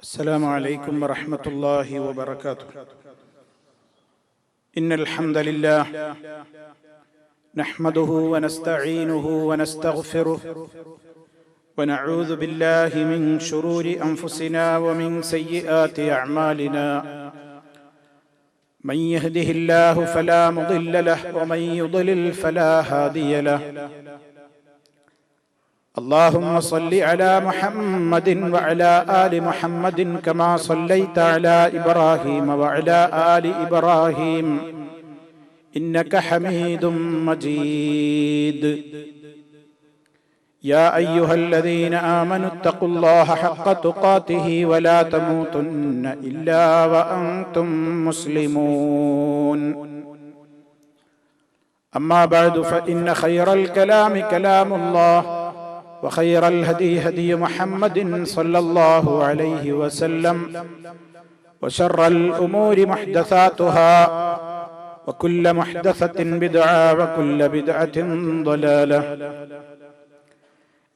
السلام عليكم ورحمة الله وبركاته. إن الحمد لله نحمده ونستعينه ونستغفره ونعوذ بالله من شرور أنفسنا ومن سيئات أعمالنا. من يهده الله فلا مضل له ومن يضلل فلا هادي له. اللهم صل على محمد وعلى آل محمد كما صليت على إبراهيم وعلى آل إبراهيم إنك حميد مجيد. يا أيها الذين آمنوا اتقوا الله حق تقاته ولا تموتن إلا وأنتم مسلمون. أما بعد فإن خير الكلام كلام الله وخير الهدي هدي محمد صلى الله عليه وسلم وشر الأمور محدثاتها وكل محدثة بدعة وكل بدعة ضلالة.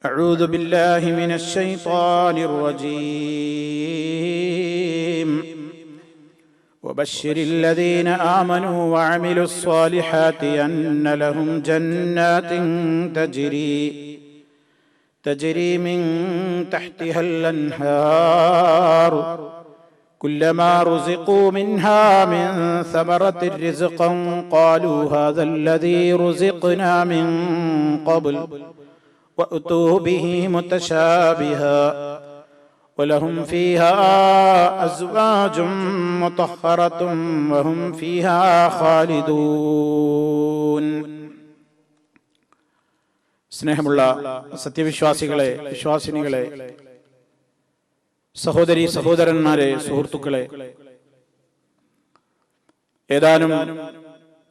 أعوذ بالله من الشيطان الرجيم. وبشر الذين آمنوا وعملوا الصالحات أن لهم جنات تجري من تحتها الأنهار كلما رزقوا منها من ثمرة رزقا قالوا هذا الذي رزقنا من قبل وأتوا به متشابها ولهم فيها أزواج مطهرة وهم فيها خالدون. സ്നേഹമുള്ള സത്യവിശ്വാസികളെ, വിശ്വാസിനികളെ, സഹോദരി സഹോദരന്മാരെ, സുഹൃത്തുക്കളെ, ഏതാനും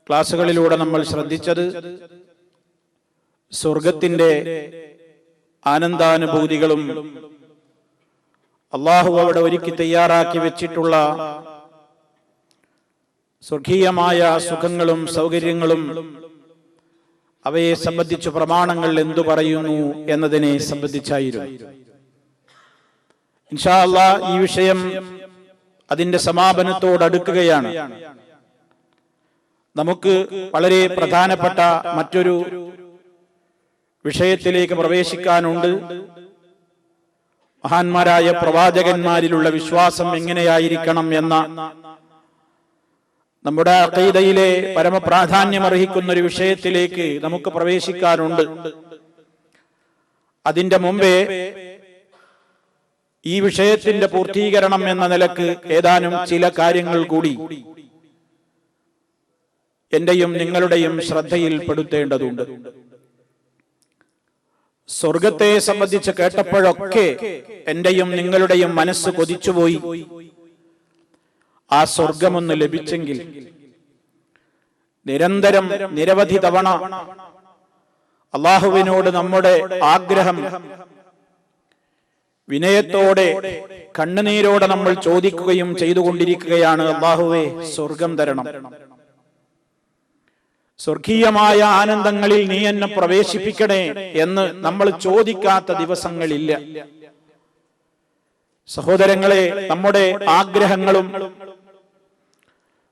ക്ലാസുകളിലൂടെ നമ്മൾ ശ്രദ്ധിച്ചത് സ്വർഗത്തിന്റെ ആനന്ദാനുഭൂതികളും അള്ളാഹു അവിടെ ഒരുക്കി തയ്യാറാക്കി വെച്ചിട്ടുള്ള സ്വർഗീയമായ സുഖങ്ങളും സൗകര്യങ്ങളും അവയെ സംബന്ധിച്ച് പ്രമാണങ്ങൾ എന്തു പറയുന്നു എന്നതിനെ സംബന്ധിച്ചായിരുന്നു. ഇൻഷാ അല്ലാഹ് ഈ വിഷയം അതിന്റെ സമാപനത്തോടടുക്കുകയാണ്. നമുക്ക് വളരെ പ്രധാനപ്പെട്ട മറ്റൊരു വിഷയത്തിലേക്ക് പ്രവേശിക്കാനുണ്ട്. മഹാന്മാരായ പ്രവാചകന്മാരിലുള്ള വിശ്വാസം എങ്ങനെയായിരിക്കണം എന്ന നമ്മുടെ അഖീദയിലെ പരമപ്രാധാന്യമർഹിക്കുന്ന ഒരു വിഷയത്തിലേക്ക് നമുക്ക് പ്രവേശിക്കാനുണ്ട്. അതിന്റെ മുമ്പേ ഈ വിഷയത്തിന്റെ പൂർത്തീകരണം എന്ന നിലക്ക് ഏതാനും ചില കാര്യങ്ങൾ കൂടി എന്റെയും നിങ്ങളുടെയും ശ്രദ്ധയിൽപ്പെടുത്തേണ്ടതുണ്ട്. സ്വർഗത്തെ സംബന്ധിച്ച് കേട്ടപ്പോഴൊക്കെ എന്റെയും നിങ്ങളുടെയും മനസ്സ് കൊതിച്ചുപോയി, ആ സ്വർഗമൊന്ന് ലഭിച്ചെങ്കിൽ. നിരന്തരം നിരവധി തവണ അള്ളാഹുവിനോട് നമ്മുടെ ആഗ്രഹം വിനയത്തോടെ കണ്ണുനീരോടെ നമ്മൾ ചോദിക്കുകയും ചെയ്തുകൊണ്ടിരിക്കുകയാണ്, അള്ളാഹുവേ സ്വർഗം തരണം, സ്വർഗീയമായ ആനന്ദങ്ങളിൽ നീ എന്നെ പ്രവേശിപ്പിക്കണേ എന്ന് നമ്മൾ ചോദിക്കാത്ത ദിവസങ്ങളില്ല. സഹോദരങ്ങളെ, നമ്മുടെ ആഗ്രഹങ്ങളും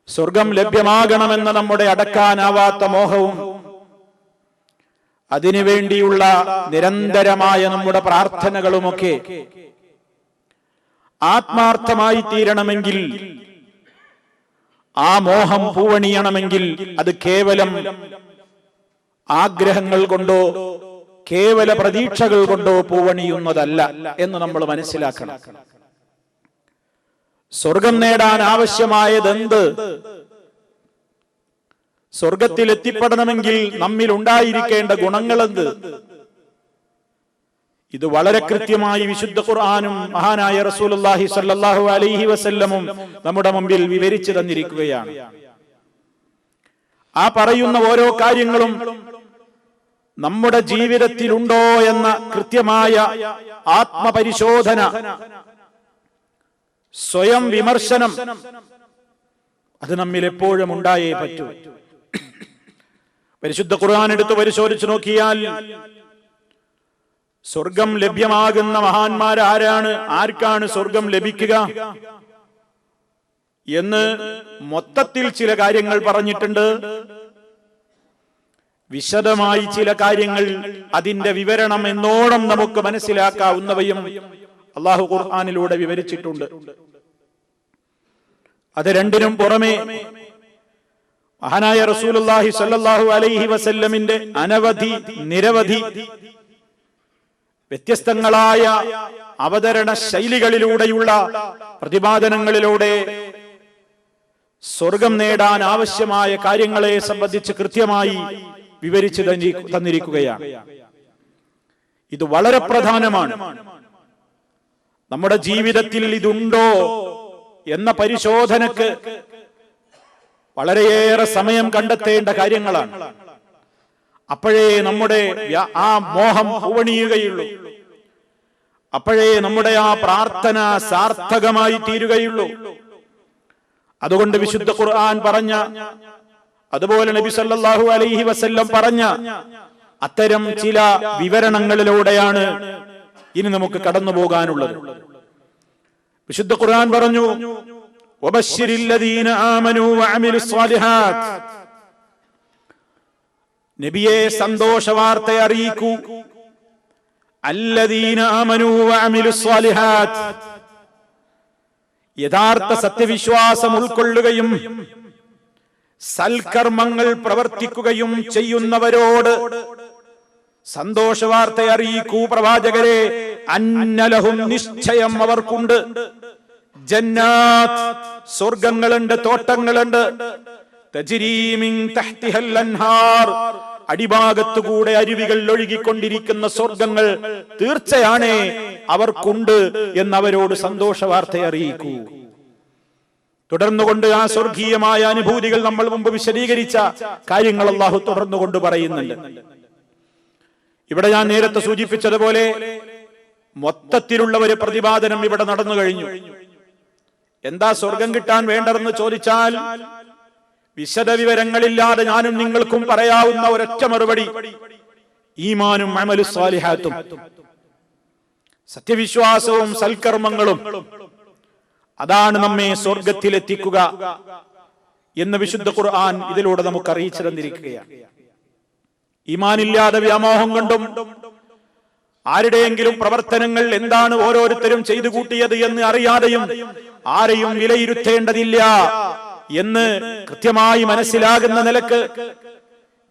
സ്വർഗം ലഭ്യമാകണമെന്ന നമ്മുടെ അടക്കാനാവാത്ത മോഹവും അതിനുവേണ്ടിയുള്ള നിരന്തരമായ നമ്മുടെ പ്രാർത്ഥനകളുമൊക്കെ ആത്മാർത്ഥമായി തീരണമെങ്കിൽ, ആ മോഹം പൂവണിയണമെങ്കിൽ അത് കേവലം ആഗ്രഹങ്ങൾ കൊണ്ടോ കേവല പ്രതീക്ഷകൾ കൊണ്ടോ പൂവണിയുന്നതല്ല എന്ന് നമ്മൾ മനസ്സിലാക്കണം. സ്വർഗം നേടാൻ ആവശ്യമായതെന്ത്? സ്വർഗത്തിൽ എത്തിപ്പെടണമെങ്കിൽ നമ്മിൽ ഉണ്ടായിരിക്കേണ്ട ഗുണങ്ങളെന്ത്? ഇത് വളരെ കൃത്യമായി വിശുദ്ധ ഖുർആനും മഹാനായ റസൂലുള്ളാഹി സ്വല്ലല്ലാഹു അലൈഹി വസല്ലമും നമ്മുടെ മുമ്പിൽ വിവരിച്ചു തന്നിരിക്കുകയാണ്. ആ പറയുന്ന ഓരോ കാര്യങ്ങളും നമ്മുടെ ജീവിതത്തിലുണ്ടോ എന്ന കൃത്യമായ ആത്മപരിശോധന, സ്വയം വിമർശനം അത് നമ്മിൽ എപ്പോഴും ഉണ്ടായേ പറ്റൂ. പരിശുദ്ധ ഖുർആൻ എടുത്ത് പരിശോധിച്ചു നോക്കിയാൽ സ്വർഗം ലഭ്യമാകുന്ന മഹാന്മാരാരാണ്, ആർക്കാണ് സ്വർഗം ലഭിക്കുക എന്ന് മൊത്തത്തിൽ ചില കാര്യങ്ങൾ പറഞ്ഞിട്ടുണ്ട്. വിശദമായി ചില കാര്യങ്ങൾ അതിന്റെ വിവരണം എന്നോണം നമുക്ക് മനസ്സിലാക്കാവുന്നവയും അല്ലാഹു ഖുർആനിലൂടെ വിവരിച്ചിട്ടുണ്ട്. അത് രണ്ടിനും പുറമെ മഹാനായ റസൂലുള്ളാഹി സ്വല്ലല്ലാഹു അലൈഹി വസല്ലമിന്റെ നിരവധി വ്യത്യസ്തങ്ങളായ അവതരണ ശൈലികളിലൂടെയുള്ള പ്രതിപാദനങ്ങളിലൂടെ സ്വർഗം നേടാൻ ആവശ്യമായ കാര്യങ്ങളെ സംബന്ധിച്ച് കൃത്യമായി വിവരിച്ചു തന്നിരിക്കുകയാണ്. ഇത് വളരെ പ്രധാനമാണ്. നമ്മുടെ ജീവിതത്തിൽ ഇതുണ്ടോ എന്ന പരിശോധനക്ക് വളരെയേറെ സമയം കണ്ടെത്തേണ്ട കാര്യങ്ങളാണ്. അപ്പോഴേ നമ്മുടെ ആ മോഹം പൂവണിയുകയുള്ളൂ. അപ്പോഴേ നമ്മുടെ ആ പ്രാർത്ഥന സാർത്ഥകമായി തീരുകയുള്ളൂ. അതുകൊണ്ട് വിശുദ്ധ ഖുർആൻ പറഞ്ഞ, അതുപോലെ നബി സല്ലല്ലാഹു അലൈഹി വസല്ലം പറഞ്ഞ അത്തരം ചില വിവരണങ്ങളിലൂടെയാണ് ഇനി നമുക്ക് കടന്നു പോകാനുള്ളത്. വിശുദ്ധ ഖുർആൻ പറഞ്ഞു, വബശ്ശിരിൽ ലദീന ആമനൂ വഅമിലുസ് സ്വാലിഹാത്ത്, നബിയെ സന്തോഷ വാർത്ത അറിയിക്കൂ. അല്ലദീന ആമനൂ വഅമിലുസ് സ്വാലിഹാത്ത്, യഥാർത്ഥ സത്യവിശ്വാസം ഉൾക്കൊള്ളുകയും സൽക്കർമ്മങ്ങൾ പ്രവർത്തിക്കുകയും ചെയ്യുന്നവരോട് സന്തോഷ വാർത്ത അറിയിക്കൂ പ്രവാചകരെ. അന്നലഹും, നിശ്ചയം അവർക്കുണ്ട്, ജന്നാത്ത്, സ്വർഗങ്ങളുണ്ട്, തോട്ടങ്ങളുണ്ട്, തജ്രീ മിൻ തഹ്തിഹൽ അൻഹാർ, അടിഭാഗത്തുകൂടെ അരുവികൾ ഒഴുകിക്കൊണ്ടിരിക്കുന്ന സ്വർഗങ്ങൾ തീർച്ചയാണ് അവർക്കുണ്ട് എന്നവരോട് സന്തോഷ വാർത്ത അറിയിക്കൂ. തുടർന്നുകൊണ്ട് ആ സ്വർഗീയമായ അനുഭൂതികൾ നമ്മൾ മുമ്പ് വിശദീകരിച്ച കാര്യങ്ങൾ അല്ലാഹു തുടർന്നുകൊണ്ട് പറയുന്നുണ്ട്. ഇവിടെ ഞാൻ നേരത്തെ സൂചിപ്പിച്ചതുപോലെ മൊത്തത്തിലുള്ള ഒരു പ്രതിപാദനം ഇവിടെ നടന്നു കഴിഞ്ഞു. എന്താ സ്വർഗം കിട്ടാൻ വേണ്ടതെന്ന് ചോദിച്ചാൽ വിശദ വിവരങ്ങളില്ലാതെ ഞാനും നിങ്ങൾക്കും പറയാവുന്ന ഒരൊറ്റ മറുപടി, ഈമാനും അമലുസ് സ്വാലിഹാത്തും, സത്യവിശ്വാസവും സൽക്കർമ്മങ്ങളും, അതാണ് നമ്മെ സ്വർഗത്തിലെത്തിക്കുക എന്ന് വിശുദ്ധ ഖുർആൻ ഇതിലൂടെ നമുക്ക് അറിയിച്ചു തന്നിരിക്കുകയാണ്. ഈമാനില്ലാതെ വ്യാമോഹം കൊണ്ടും ആരുടെയെങ്കിലും പ്രവർത്തനങ്ങൾ എന്താണ് ഓരോരുത്തരും ചെയ്തു കൂട്ടിയത് എന്ന് അറിയാതെയും ആരെയും വിലയിരുത്തേണ്ടതില്ല എന്ന് കൃത്യമായി മനസ്സിലാകുന്ന നിലക്ക്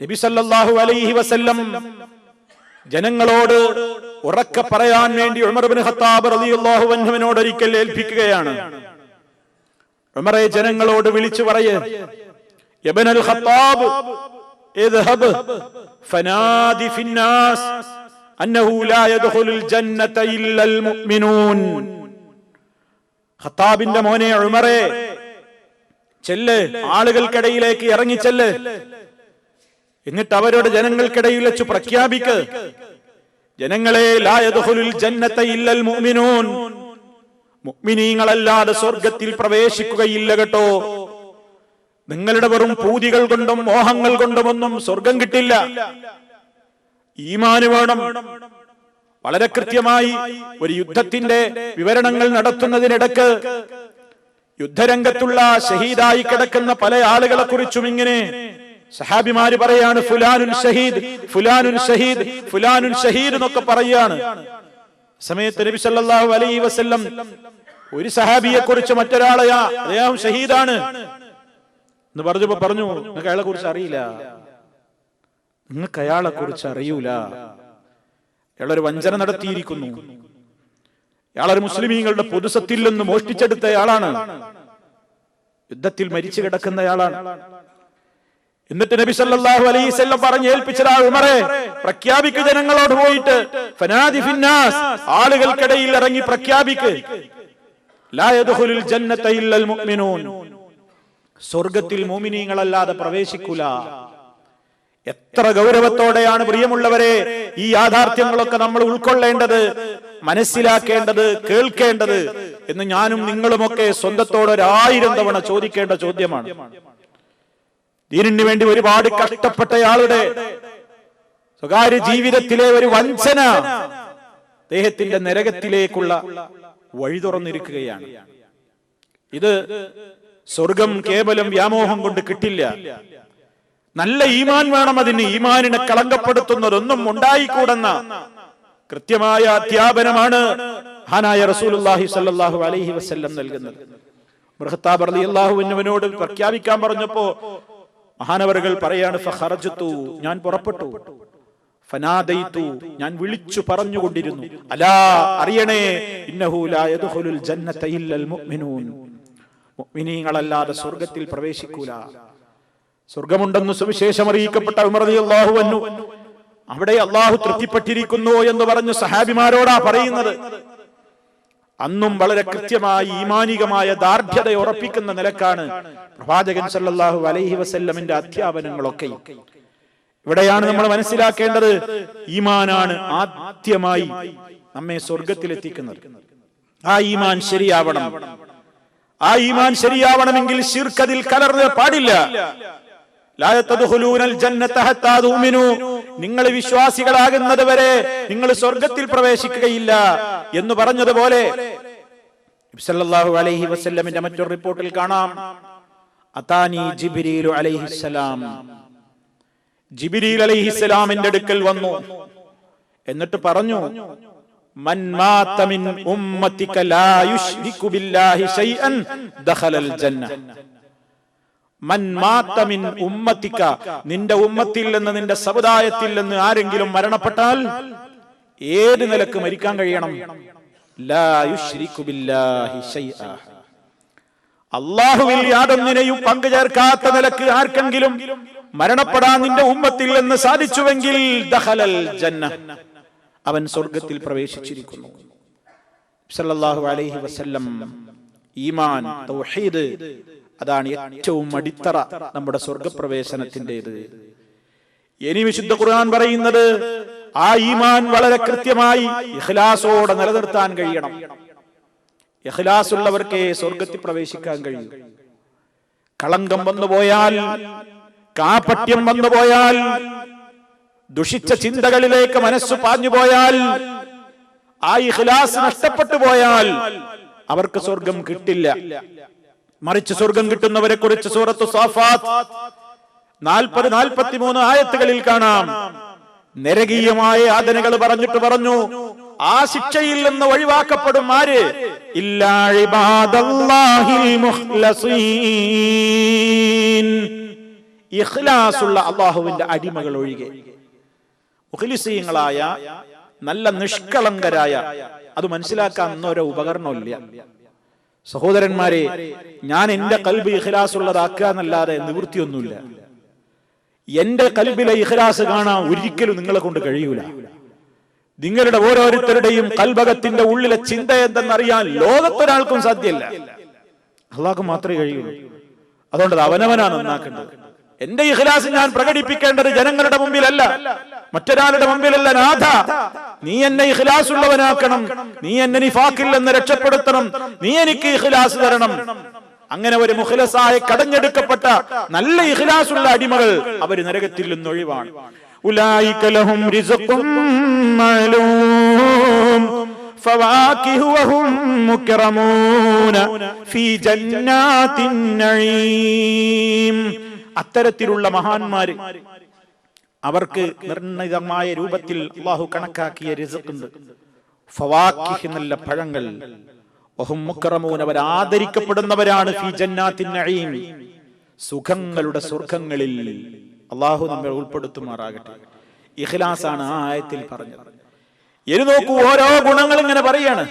നബി സല്ലല്ലാഹു അലൈഹി വസല്ലം ജനങ്ങളോട് ഉറക്കെ പറയാൻ വേണ്ടി ഉമർ ഇബ്നു ഖത്താബ് റളിയല്ലാഹു അൻഹുവിനോട് ഒരിക്കൽ ഏൽപ്പിക്കുകയാണ്. ഉമറെ, ജനങ്ങളോട് വിളിച്ചു പറയേ, ഇബ്നുൽ ഖത്താബ് ഇദ്ഹബ് ഫനാദി ഫിന്നാസ് അന്നഹു ലാ യദ്ഖുലുൽ ജന്നത ഇല്ലൽ മുഅ്മിനൂൻ. ഖത്താബിന്റെ മോനെ ഉമറെ, ചെല്ല്, ആളുകൾക്കിടയിലേക്ക് ഇറങ്ങിച്ചെല്ല്, എന്നിട്ട് അവരുടെ ജനങ്ങൾക്കിടയിൽ വെച്ച് പ്രഖ്യാപിക്ക്, ജനങ്ങളെ, ലാ യദ്ഖുലുൽ ജന്നത ഇല്ലൽ മുഅ്മിനൂൻ, മുഅ്മിനീങ്ങളല്ലാതെ സ്വർഗത്തിൽ പ്രവേശിക്കുകയില്ല കേട്ടോ. നിങ്ങളുടെ വെറും പൂതികൾ കൊണ്ടും മോഹങ്ങൾ കൊണ്ടുമൊന്നും സ്വർഗം കിട്ടില്ല. ഈമാന് വേണം. വളരെ കൃത്യമായി ഒരു യുദ്ധത്തിന്റെ വിവരണങ്ങൾ നടത്തുന്നതിനിടക്ക് യുദ്ധരംഗത്തുള്ള ഷഹീദായി കിടക്കുന്ന പല ആളുകളെ കുറിച്ചും ഇങ്ങനെ സഹാബിമാര് പറയാണ്, ഫുലാനുൻ ഷഹീദ്, ഫുലാനുൻ ഷഹീദ്, ഫുലാനുൻ ഷഹീദ് എന്നൊക്കെ പറയാണ്. സമയത്ത് നബി സല്ലല്ലാഹു അലൈഹി വസല്ലം ഒരു സഹാബിയെ കുറിച്ച് മറ്റൊരാളെ, അദ്ദേഹം ഷഹീദാണ് എന്ന് പറഞ്ഞപ്പോ പറഞ്ഞു, നിങ്ങൾക്ക് അയാളെ കുറിച്ച് അറിയില്ല, നിങ്ങൾക്ക് അയാളെ കുറിച്ച് അറിയൂല, അയാളൊരു വഞ്ചന നടത്തിയിരിക്കുന്നു, അയാളൊരു മുസ്ലിമീങ്ങളുടെ പൊതുസത്തിൽ നിന്ന് മോഷ്ടിച്ചെടുത്തയാളാണ്, യുദ്ധത്തിൽ മരിച്ചു കിടക്കുന്നയാളാണ്. എന്നിട്ട് നബി സല്ലല്ലാഹു അലൈഹി വസല്ലം പറഞ്ഞു ഏൽപ്പിച്ചതാ, ഉമറെ, പ്രഖ്യാപിക്ക്, ജനങ്ങളോട് പോയിട്ട്, ഫനാദി ഫിന്നാസ്, ആളുകൾക്കിടയിൽ ഇറങ്ങി പ്രഖ്യാപിക്ക്, ലാ യദ്ഖുലുൽ ജന്നത ഇല്ലൽ മുഅ്മിനൂൻ, സ്വർഗത്തിൽ മുഅ്മിനീങ്ങളല്ലാതെ പ്രവേശിക്കൂല. എത്ര ഗൗരവത്തോടെയാണ് പ്രിയമുള്ളവരെ ഈ യാഥാർത്ഥ്യങ്ങളൊക്കെ നമ്മൾ ഉൾക്കൊള്ളേണ്ടത്, മനസ്സിലാക്കേണ്ടത്, കേൾക്കേണ്ടത് എന്ന് ഞാനും നിങ്ങളുമൊക്കെ സ്വന്തത്തോട് 1000 തവണ ചോദിക്കേണ്ട ചോദ്യമാണ്. ദീനിന് വേണ്ടി ഒരുപാട് കഷ്ടപ്പെട്ടയാളുടെ സ്വകാര്യ ജീവിതത്തിലെ ഒരു വഞ്ചന അദ്ദേഹത്തിന്റെ നരകത്തിലേക്കുള്ള വഴി തുറന്നിരിക്കുകയാണ്. ഇത് സ്വർഗം കേവലം വ്യാമോഹം കൊണ്ട് കിട്ടില്ല. നല്ല ഈമാൻ വേണം അതിന്. ഈമാനിനെ കളങ്കപ്പെടുത്തുന്നതൊന്നും ഉണ്ടായിക്കൂടെന്ന കൃത്യമായ അധ്യാപനമാണ് മഹാനായ റസൂലുള്ളാഹി സ്വല്ലല്ലാഹു അലൈഹി വസല്ലം നൽകുന്നത്. ഖത്താബ് റളിയല്ലാഹു അൻഹുവിനോട് പ്രഖ്യാപിക്കാൻ പറഞ്ഞപ്പോ മഹാനവറുകൾ പറയാണ്, ഫഖറജ്തു, ഞാൻ പുറപ്പെട്ടു, ഫനാദൈതു, ഞാൻ വിളിച്ചു പറഞ്ഞുകൊണ്ടിരുന്നു, അലാ, അറിയണേ, ഇന്നഹു ലാ യദ്ഖുലുൽ ജന്നത ഇല്ലൽ മുഅ്മിനൂൻ, മുഅ്മിനീങ്ങളല്ലാതെ സ്വർഗ്ഗത്തിൽ പ്രവേശിക്കൂല. സ്വർഗ്ഗമുണ്ടെന്ന് സുവിശേഷം അറിയിക്കപ്പെട്ട ഉമർ റളിയല്ലാഹു അൻഹു അവിടെ അല്ലാഹു തൃപ്തിപ്പെട്ടിരിക്കുന്നു എന്ന് പറഞ്ഞു സഹാബിമാരോടാ പറയുന്നത്. അന്നും വളരെ കൃത്യമായി ഈമാനികമായ ദാർഢ്യത ഉറപ്പിക്കുന്ന നിലക്കാണ് പ്രവാചകൻ സല്ലല്ലാഹു അലൈഹി വസല്ലമിന്റെ അധ്യാപനങ്ങളൊക്കെ. ഇവിടെയാണ് നമ്മൾ മനസ്സിലാക്കേണ്ടത്, ഈമാനാണ് ആദ്യമായി നമ്മെ സ്വർഗത്തിലെത്തിക്കുന്നത്. ആ ഈമാൻ ശരിയാവണം. ആ ഈമാൻ ശരിയാവണമെങ്കിൽ ശിർക്ക് അതിൽ കലർന്ന് പാടില്ല. ലാ തദ്ഖുലൂനൽ ജന്നത ഹത്താ തുഅ്മിനൂ, നിങ്ങൾ വിശ്വാസികളാകുന്നത് വരെ നിങ്ങൾ സ്വർഗത്തിൽ പ്രവേശിക്കുകയില്ല എന്ന് പറഞ്ഞതുപോലെ നബി സല്ലല്ലാഹു അലൈഹി വസല്ലമിന്റെ മറ്റൊരു റിപ്പോർട്ടിൽ കാണാം, അതാനി ജിബ്രീലു അലൈഹിസ്സലാം, ജിബ്രീൽ അലൈഹിസ്സലാമിന്റെ അടുക്കൽ വന്നു, എന്നിട്ട് പറഞ്ഞു, മൻ മാത മിൻ ഉമ്മതിക ലാ യുശ്രികു ബില്ലാഹി ശൈഅൻ ദഖലൽ ജന്ന. മൻ മാത മിൻ ഉമ്മതിക, നിന്റെ ഉമ്മത്തിൽ നിന്ന്, നിന്റെ സമുദായത്തിൽ നിന്ന് ആരെങ്കിലും മരണപ്പെട്ടാൽ ഏത് നിലക്ക് മരിക്കാൻ കഴിയണം? ലാ യുശ്രികു ബില്ലാഹി ശൈഅ, അല്ലാഹുവിൽ യാതൊന്നിനെയും പങ്കുചേർക്കാത്ത നിലക്ക് ആർക്കെങ്കിലും മരണപ്പെടാൻ നിന്റെ ഉമ്മത്തിൽ നിന്ന് സാധിച്ചുവെങ്കിൽ ദഖലൽ ജന്ന, അവൻ സ്വർഗ്ഗത്തിൽ പ്രവേശിച്ചിരിക്കുന്നു. സല്ലല്ലാഹു അലൈഹി വസല്ലം ഈമാൻ, തൗഹീദ്, അതാണ് ഏറ്റവും അടിത്തറ നമ്മുടെ സ്വർഗപ്രവേശനത്തിൻ്റെത്. ഇനി വിശുദ്ധ ഖുർആൻ പറയുന്നത്, ആ ഈമാൻ വളരെ കൃത്യമായി ഇഖ്ലാസോടെ നിലനിർത്താൻ കഴിയണം. ഇഖ്ലാസ് ഉള്ളവർക്കേ സ്വർഗത്തിൽ പ്രവേശിക്കാൻ കഴിയൂ. കളങ്കം വന്നുപോയാൽ, കാപട്യം വന്നുപോയാൽ, ദുഷിച്ച ചിന്തകളിലേക്ക് മനസ്സ് പാഞ്ഞുപോയാൽ, ആ ഇഖ്ലാസ് നഷ്ടപ്പെട്ടു പോയാൽ അവർക്ക് സ്വർഗം കിട്ടില്ല. മറിച്ച് സ്വർഗം കിട്ടുന്നവരെ കുറിച്ച് സൂറത്തു സാഫാത്ത് 40-43 ആയത്തുകളിൽ കാണാം. നരകീയമായ യാതനകൾ പറഞ്ഞിട്ട് പറഞ്ഞു, ആ ശിക്ഷയിൽ നിന്ന് ഒഴിവാക്കപ്പെടും ആര്? ഇല്ലാ ഇബാദല്ലാഹിൽ മുഖ്ലസീൻ, ഇഖ്ലാസുള്ള അല്ലാഹുവിന്റെ അടിമകൾ ഒഴികെ. മുഖ്ലിസീങ്ങളായ, നല്ല നിഷ്കളങ്കരായ, അത് മനസ്സിലാക്കാൻ ഒന്നൊരു ഉപകരണമില്ല. സഹോദരന്മാരെ, ഞാൻ എന്റെ ഖൽബ് ഇഖ്ലാസ് ഉള്ളതാക്കുക എന്നല്ലാതെ നിവൃത്തിയൊന്നുമില്ല. എന്റെ ഖൽബിലെ ഇഖ്ലാസ് കാണാൻ ഒരിക്കലും നിങ്ങളെ കൊണ്ട് കഴിയൂല. നിങ്ങളുടെ ഓരോരുത്തരുടെയും ഖൽബകത്തിന്റെ ഉള്ളിലെ ചിന്ത എന്തെന്നറിയാൻ ലോകത്തൊരാൾക്കും സാധ്യമല്ല. അല്ലാഹുക്ക് മാത്രമേ കഴിയുള്ളൂ. അതുകൊണ്ട് അത് അവനവനാണ് നന്നാക്കേണ്ടത്. എന്റെ ഇഖ്ലാസ് ഞാൻ പ്രകടിപ്പിക്കേണ്ടത് ജനങ്ങളുടെ മുമ്പിലല്ല, മറ്റൊരാളുടെ മുമ്പിലല്ല. നാഥ, നീ എന്നെ ഇഖ്ലാസ് ഉള്ളവനാക്കണം, നീ എന്നെ നിഫാഖിൽ നിന്ന് രക്ഷപ്പെടുത്തണം, നീ എനിക്ക് ഇഖ്ലാസ് തരണം. അങ്ങനെ ഒരു മുഖ്ലസായ കടഞ്ഞെടുക്കപ്പെട്ട നല്ല ഇഖ്ലാസുള്ള അടിമകൾ അവര് നരകത്തിൽ നിന്ന് ഒഴിവാണ്. ഉലൈക ലഹും റിസ്ഖും മഅലൂം ഫവാകിഹു വഹും മുക്റമൂന ഫീ ജന്നാത്തിൻ നഈം. അത്തരത്തിലുള്ള മഹാന്മാര്, അവർക്ക് നിർണിതമായ രൂപത്തിൽ അല്ലാഹു കണക്കാക്കിയ റിസ്ഖ് ഉണ്ട്. ഫവാകിഹ്, നല്ല പഴങ്ങൾ, വഹും മുക്റമൂൻ, അവർ ആദരിക്കപ്പെടുന്നവരാണ്. ഫീ ജന്നാത്തിൻ നഈം, സുഖങ്ങളുടെ സ്വർഗ്ഗങ്ങളിൽ. അല്ലാഹു നമ്മെ ഉൾപ്പെടുത്തുമാറാകട്ടെ. ഇഖ്ലാസാണ് ആ ആയത്തിൽ പറഞ്ഞത്. ഇനി നോക്കൂ, ഓരോ ഗുണങ്ങൾ ഇങ്ങനെ പറയാണ്.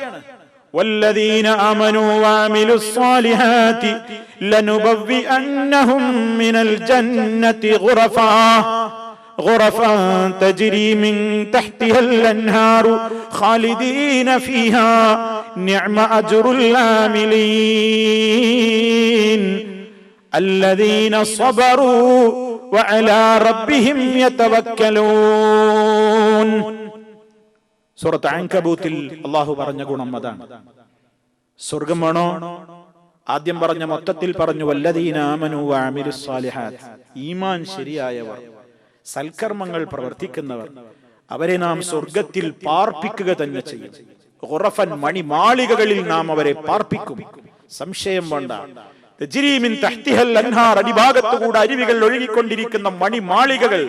വല്ലദീന ആമനൂ വഅമിലുസ് സ്വാലിഹാതി ലനുബവ്വിഅന്നഹും മിനൽ ജന്നതി غرفا تجري من تحتها الأنهار خالدين فيها نعم أجر العاملين الذين صبروا وعلى ربهم يتوكلون. സൂറത്ത് അൻകബൂത്തിൽ അല്ലാഹു പറഞ്ഞ ഗുണം അതാണ്. സ്വർഗ്ഗം വേണോ? ആദ്യം പറഞ്ഞ മൊത്തത്തിൽ പറഞ്ഞു, വല്ലദീന ആമനൂ വഅമിലുസ് സ്വാലിഹാത്ത്, ഈമാൻ ശരിയായവർ, സൽക്കർമ്മങ്ങൾ പ്രവർത്തിക്കുന്നവർ, അവരെ നാം സ്വർഗത്തിൽ പാർപ്പിക്കുക തന്നെ ചെയ്യും. ഖുറഫൻ, മണിമാളികകളിൽ നാം അവരെ പാർപ്പിക്കും, സംശയം വേണ്ട. തജ്രി മിൻ തഹ്തിഹൽ അൻഹാർ, അടിഭാഗത്തുകൂടെ അരുവികൾ ഒഴുകിക്കൊണ്ടിരിക്കുന്ന മണിമാളികകൾ.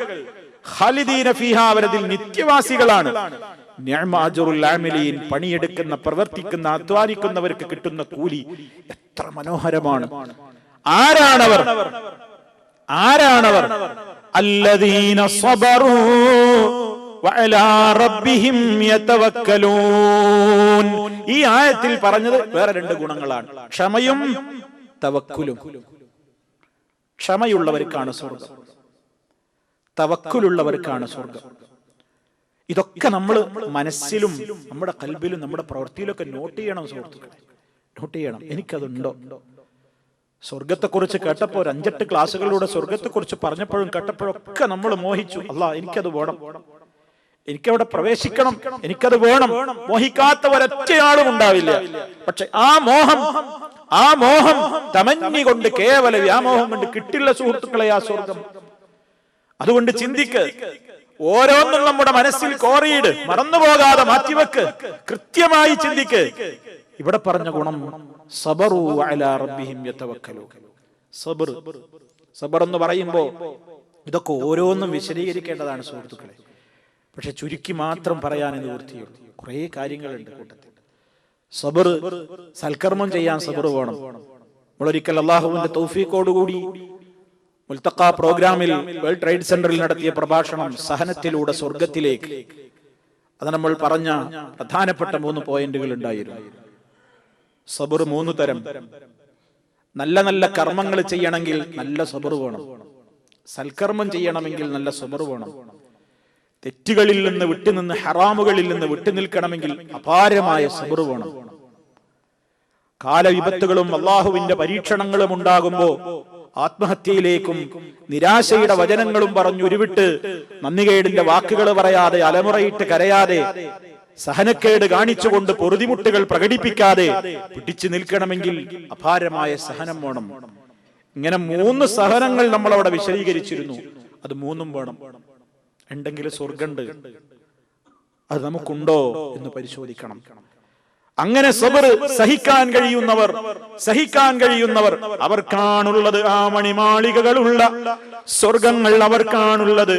ഖാലിദീന ഫീഹാ, അവരതിൽ നിത്യവാസികളാണ്. നിഅമ അജ്റുൽ ആമിലീൻ, പണിയെടുക്കുന്ന, പ്രവർത്തിക്കുന്ന, അധ്വാനിക്കുന്നവർക്ക് കിട്ടുന്ന കൂലി എത്ര മനോഹരമാണ്. ആരാണവർ? അല്ലദീന സബറൂ വഅലാ റബ്ബിഹിം യതവക്കലൂൻ. ഈ ആയത്തിൽ പറഞ്ഞത് വേറെ രണ്ട് ഗുണങ്ങളാണ്, ക്ഷമയും തവക്കുലും. ക്ഷമയുള്ളവർക്കാണ് സ്വർഗം, തവക്കുലുള്ളവർക്കാണ് സ്വർഗം. ഇതൊക്കെ നമ്മൾ മനസ്സിലും നമ്മുടെ ഖൽബിലും നമ്മുടെ പ്രവൃത്തിയിലൊക്കെ നോട്ട് ചെയ്യണം സുഹൃത്തുക്കളെ, നോട്ട് ചെയ്യണം. എനിക്കതുണ്ടോ? സ്വർഗത്തെക്കുറിച്ച് കേട്ടപ്പോൾ 5-8 ക്ലാസ്സുകളിലൂടെ സ്വർഗത്തെക്കുറിച്ച് പറഞ്ഞപ്പോഴും കേട്ടപ്പോഴൊക്കെ നമ്മൾ മോഹിച്ചു, അല്ലാ എനിക്കത് വേണം, എനിക്കവിടെ പ്രവേശിക്കണം, എനിക്കത് വേണം. മോഹിക്കാത്ത ഒരൊറ്റയാളും ഉണ്ടാവില്ല. പക്ഷെ ആ മോഹം തമന്നി കൊണ്ട്, കേവല വ്യാമോഹം കൊണ്ട് കിട്ടില്ല സുഹൃത്തുക്കളെ ആ സ്വർഗം. അതുകൊണ്ട് ചിന്തിക്ക്, ഓരോന്നും നമ്മുടെ മനസ്സിൽ കോറിയിട്, മറന്നുപോകാതെ മാറ്റിവെക്ക്, കൃത്യമായി ചിന്തിക്ക്. ഇവിടെ പറഞ്ഞ ഗുണം സബറു അലാ റബ്ബിഹിം യതവക്കലൂൻ. സബർ എന്ന് പറയുമ്പോ ഇതൊക്കെ ഓരോന്നും വിശദീകരിക്കേണ്ടതാണ് സുഹൃത്തുക്കളെ. പക്ഷെ ചുരുക്കി മാത്രം പറയാൻ നിവൃത്തിയുള്ളൂ. കുറെ കാര്യങ്ങളുണ്ട് കൂട്ടത്തിൽ. സബർ, സൽക്കർമ്മം ചെയ്യാൻ സബർ വേണം. നമ്മളൊരിക്കൽ അള്ളാഹുവിന്റെ തൗഫീഖോടുകൂടി മുൽത്തഖ പ്രോഗ്രാമിൽ വേൾഡ് ട്രേഡ് സെന്ററിൽ നടത്തിയ പ്രഭാഷണം സഹനത്തിലൂടെ സ്വർഗത്തിലേക്ക്, അത് നമ്മൾ പറഞ്ഞ പ്രധാനപ്പെട്ട 3 പോയിന്റുകൾ ഉണ്ടായിരുന്നു. സബർ 3 തരം. നല്ല നല്ല കർമ്മങ്ങൾ ചെയ്യണമെങ്കിൽ നല്ല സബർ വേണം. സൽക്കർമ്മം ചെയ്യണമെങ്കിൽ നല്ല സബർ വേണം. തെറ്റുകളിൽ നിന്ന് വിട്ടുനിന്ന്, ഹറാമുകളിൽ നിന്ന് വിട്ടുനിൽക്കണമെങ്കിൽ അപാരമായ സബർ വേണം. കാലവിപത്തുകളും അള്ളാഹുവിന്റെ പരീക്ഷണങ്ങളും ഉണ്ടാകുമ്പോ ആത്മഹത്യയിലേക്കും നിരാശയുടെ വചനങ്ങളും പറഞ്ഞു ഉരുവിട്ട്, നന്ദികേടിന്റെ വാക്കുകൾ പറയാതെ, അലമുറയിട്ട് കരയാതെ, സഹനക്കേട് കാണിച്ചുകൊണ്ട് പൊറുതിമുട്ടുകൾ പ്രകടിപ്പിക്കാതെ പിടിച്ചു നിൽക്കണമെങ്കിൽ അപാരമായ സഹനം വേണം. ഇങ്ങനെ 3 സഹനങ്ങൾ നമ്മൾ അവിടെ വിശദീകരിച്ചിരുന്നു. അത് 3ഉം വേണം. ഉണ്ടെങ്കിൽ സ്വർഗമുണ്ട്. അത് നമുക്കുണ്ടോ എന്ന് പരിശോധിക്കണം. അങ്ങനെ സബർ സഹിക്കാൻ കഴിയുന്നവർ അവർക്കാണുള്ളത് ആ മണിമാളികകളുള്ള സ്വർഗങ്ങൾ, അവർക്കാണുള്ളത്.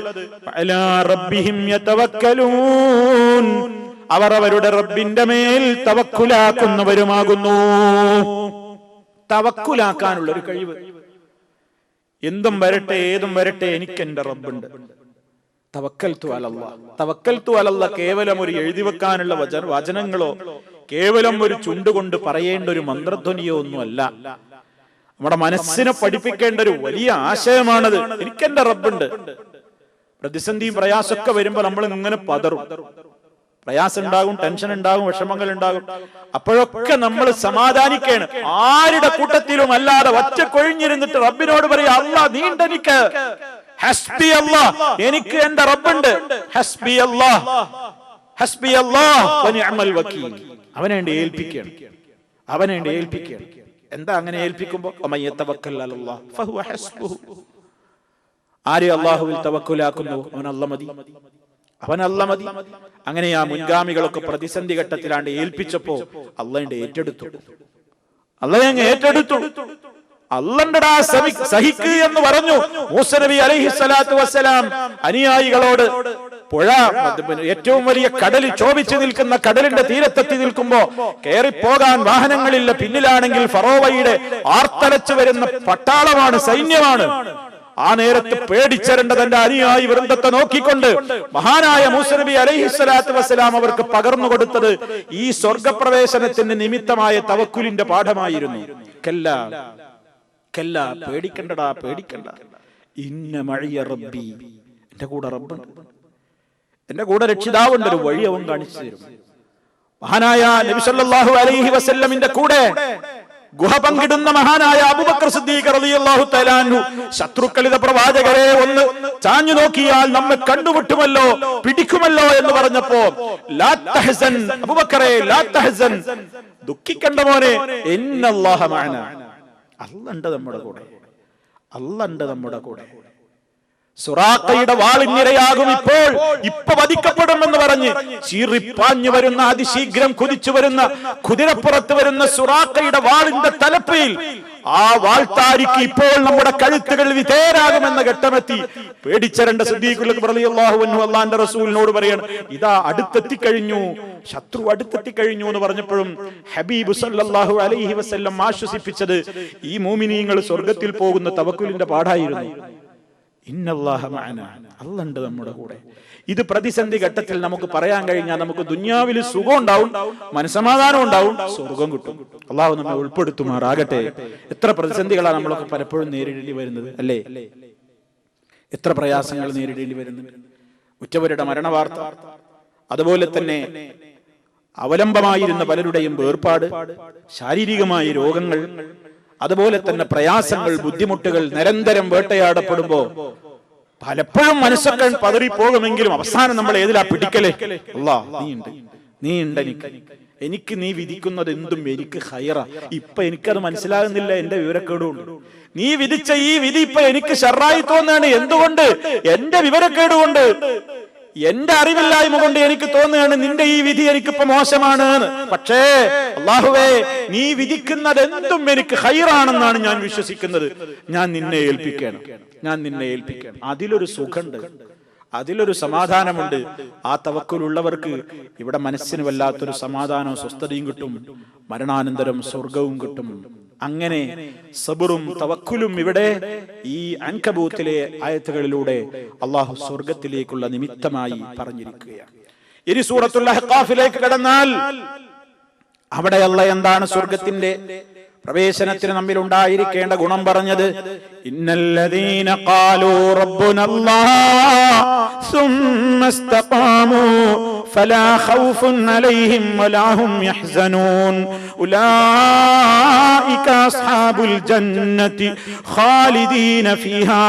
അലാ റബ്ബിഹിം യതവക്കലൂൻ, അവർ അവരുടെ റബ്ബിന്റെ മേൽ തവക്കുലാക്കുന്നവരുമാകുന്നു. തവക്കുലാക്കാനുള്ള ഒരു കഴിവ്. എന്തും വരട്ടെ, ഏതും വരട്ടെ, എനിക്ക് എന്റെ റബ്ബുണ്ട്. തവക്കൽതു അലല്ലാഹ് കേവലം ഒരു എഴുതി വെക്കാനുള്ള വചനങ്ങളോ കേവലം ഒരു ചുണ്ടുകൊണ്ട് പറയേണ്ട ഒരു മന്ത്രധ്വനിയോ ഒന്നുമല്ല. നമ്മുടെ മനസ്സിനെ പഠിപ്പിക്കേണ്ട ഒരു വലിയ ആശയമാണത്. എനിക്കെന്റെ റബ്ബുണ്ട്. പ്രതിസന്ധിയും പ്രയാസമൊക്കെ വരുമ്പോ നമ്മൾ ഇങ്ങനെ പതറും. പ്രയാസം ഉണ്ടാകും, ടെൻഷൻ ഉണ്ടാകും, വിഷമങ്ങൾ ഉണ്ടാകും. അപ്പോഴൊക്കെ നമ്മൾ സമാധാനിക്കാണ്. ആരുടെ കൂട്ടത്തിലും അല്ലാതെ ഒറ്റക്കൊഴിഞ്ഞിരുന്നിട്ട് റബ്ബിനോട് പറയാ, അല്ലാ നീണ്ടെനിക്ക്, ഹസ്ബി അല്ലാഹ്, എനിക്ക് എന്റെ റബ്ബുണ്ട്. ഹസ്ബി അല്ലാഹ് വ നിഅമൽ വകീൽ. അവനെ ഏൽപ്പിക്കുകയാണ്. എന്താ അങ്ങനെ ഏൽപ്പിക്കുമ്പോ? വമൻ യതവക്കൽ അലല്ലാഹ് ഫഹുവ ഹസ്ബുഹു. ആര് അല്ലാഹുവിൽ തവക്കുലാക്കുന്നു അവൻ അല്ലാഹ് മതി. അങ്ങനെ ആ മുൻഗാമികളൊക്കെ പ്രതിസന്ധി ഘട്ടത്തിലാണ്ട് ഏൽപ്പിച്ചപ്പോ അള്ളാഹ് ഏറ്റെടുത്തു. അള്ളാഹ് സഹിക്ക് എന്ന് പറഞ്ഞു. മൂസ നബി അലൈഹിസ്സലാത്തു വസ്സലാം അനുയായികളോട് പുഴ, ഏറ്റവും വലിയ കടൽ, ചോപിച്ചു നിൽക്കുന്ന കടലിന്റെ തീരത്തെത്തി നിൽക്കുമ്പോ കയറിപ്പോകാൻ വാഹനങ്ങളില്ല. പിന്നിലാണെങ്കിൽ ഫറോവയുടെ ആർത്തലച്ചു വരുന്ന പട്ടാളമാണ്, സൈന്യമാണ്. ആ നേരത്ത് പേടിച്ചരണ്ട തന്റെ അനുയായി വൃന്ദത്തെ നോക്കിക്കൊണ്ട് മഹാനായ മൂസ നബി അലൈഹിസ്സലാത്തു വസ്സലാം അവർക്ക് പകർന്നു കൊടുത്തത് ഈ സ്വർഗപ്രവേശനത്തിന് നിമിത്തമായ തവക്കുലിന്റെ പാഠമായിരുന്നു. കല്ല, പേടിക്കണ്ട. ഇന്ന മഅയ റബ്ബി, എന്റെ കൂടെ റബ്ബുണ്ട്, എന്റെ കൂടെ രക്ഷിതാവുണ്ട്. ഒരു വഴി അവൻ കാണിച്ചു തരും. മഹാനായ നബി സല്ലല്ലാഹു അലൈഹി വസല്ലമിന്റെ കൂടെ ഗുഹ പങ്കിടുന്ന മഹാനായ അബൂബക്കർ സിദ്ദീഖ് റളിയല്ലാഹു തആല അൻഹു ശത്രുക്കളിത പ്രവാചകരെ ഒന്ന് ചാഞ്ഞു നോക്കിയാൽ നമ്മെ കണ്ടുമുട്ടുമല്ലോ, പിടിക്കുമല്ലോ എന്ന് പറഞ്ഞപ്പോ ലാ തഹ്സൻ, അബൂബക്കറേ ലാ തഹ്സൻ, ദുഃഖിക്കണ്ട മോനെ, ഇന്നല്ലാഹ മഅനാ, അല്ലാഹ് ഉണ്ട് നമ്മുടെ കൂടെ. സുറാഖയുടെ വാളിനിരയാകും ഇപ്പൊ വധിക്കപ്പെടുമെന്ന് പറഞ്ഞ് ചീറിപ്പാഞ്ഞു വരുന്ന, അതിശീഘ്രം കുതിച്ചു വരുന്ന, കുതിരപ്പുറത്ത് വരുന്ന സുറാഖയുടെ വാളിന്റെ തലപ്പയിൽ ആ വാൾത്താരിക്ക് ഇപ്പോൾ നമ്മുടെ കഴുത്തുകൾ വിധേയരാകുമെന്ന ഘട്ടമെത്തി. പേടിച്ചരണ്ട സിദ്ദീഖുൽ അക്ബർ റളിയല്ലാഹു അൻഹു അല്ലാഹുവിന്റെ റസൂലിനോട് പറയാണ്, ഇതാ അടുത്തെത്തിക്കഴിഞ്ഞു, ശത്രു അടുത്തെത്തിക്കഴിഞ്ഞു എന്ന് പറഞ്ഞപ്പോഴും ഹബീബ് സല്ലല്ലാഹു അലൈഹി വസല്ലം ആശ്വസിപ്പിച്ചത് ഈ മുഅ്മിനീങ്ങൾ സ്വർഗ്ഗത്തിൽ പോകുന്ന തവക്കുലിന്റെ പാഠായിരുന്നു. ഇന്നല്ലാഹ മഅനാ, അല്ലാഹ് ഉണ്ട് നമ്മുടെ കൂടെ. ഇത് പ്രതിസന്ധി ഘട്ടത്തിൽ നമുക്ക് പറയാൻ കഴിഞ്ഞാൽ നമുക്ക് ദുനിയാവിൽ സുഖം ഉണ്ടാവും, മനസ്സമാധാനം ഉണ്ടാവും, സ്വർഗം കിട്ടും. അള്ളാഹു നമ്മെ ഉൾപ്പെടുത്തുമാറാകട്ടെ. എത്ര പ്രതിസന്ധികളാണ് നമ്മളൊക്കെ പലപ്പോഴും നേരിടേണ്ടി വരുന്നത്, അല്ലേ? എത്ര പ്രയാസങ്ങൾ നേരിടേണ്ടി വരുന്നുണ്ട്. ഉറ്റവരുടെ മരണവാർത്ത, അതുപോലെ തന്നെ അവലംബമായിരുന്ന പലരുടെയും വേർപാട്, ശാരീരികമായ രോഗങ്ങൾ, അതുപോലെ തന്നെ പ്രയാസങ്ങൾ, ബുദ്ധിമുട്ടുകൾ നിരന്തരം വേട്ടയാടപ്പെടുമ്പോ പലപ്പോഴും മനസ്സൊക്കെ പതറിപ്പോകുമെങ്കിലും അവസാനം നമ്മൾ ഏതിലാ പിടിക്കലേ? അല്ലാഹ് നീ ഉണ്ട് എനിക്ക് നീ വിധിക്കുന്നത് എന്തും എനിക്ക് ഹൈറ. ഇപ്പൊ എനിക്കത് മനസ്സിലാകുന്നില്ല, എന്റെ വിവരക്കേടുകൊണ്ട്. നീ വിധിച്ച ഈ വിധി ഇപ്പൊ എനിക്ക് ഷർറായി തോന്നുകയാണ്. എന്തുകൊണ്ട്? എന്റെ വിവരക്കേടുകൊണ്ട്, എന്റെ അറിവില്ലായ്മ കൊണ്ട് എനിക്ക് തോന്നുകയാണ് നിന്റെ ഈ വിധി എനിക്കിപ്പോ മോശമാണ്. പക്ഷേ അല്ലാഹുവേ, നീ വിധിക്കുന്നത് എന്തും എനിക്ക് ഹൈറാണെന്നാണ് ഞാൻ വിശ്വസിക്കുന്നത്. ഞാൻ നിന്നെ ഏൽപ്പിക്കണം. അതിലൊരു സുഖമുണ്ട്, അതിലൊരു സമാധാനമുണ്ട്. ആ തവക്കുലുള്ളവർക്ക് ഇവിടെ മനസ്സിന് വല്ലാത്തൊരു സമാധാനവും സ്വസ്ഥതയും കിട്ടും. മരണാനന്തരം സ്വർഗവും കിട്ടും. അങ്ങനെ സബറും തവക്കുലും ഇവിടെ ഈ അൻകബൂത്തിലെ ആയത്തുകളിലൂടെ അള്ളാഹു സ്വർഗത്തിലേക്കുള്ള നിമിത്തമായി പറഞ്ഞിരിക്കുകയാണ്. ഇനി സൂറത്തുൽ അഹ്ഖാഫിലേക്ക് കടന്നാൽ അവിടെ അല്ലാഹ് എന്താണ് സ്വർഗത്തിന്റെ പ്രവേശനത്തിന് നമ്മിൽ ഉണ്ടായിരിക്കേണ്ട ഗുണം പറഞ്ഞത്? ഇന്നല്ലദീന ഖാലൂ റബ്ബുനല്ലാഹ് സുമ്മ ഇസ്തഖാമൂ ഫലാ ഖൗഫുൻ അലൈഹിം വലാ ഹും യഹ്സനൂൻ ഉലൈക അസ്ഹാബുൽ ജന്നതി ഖാലിദീന ഫീഹാ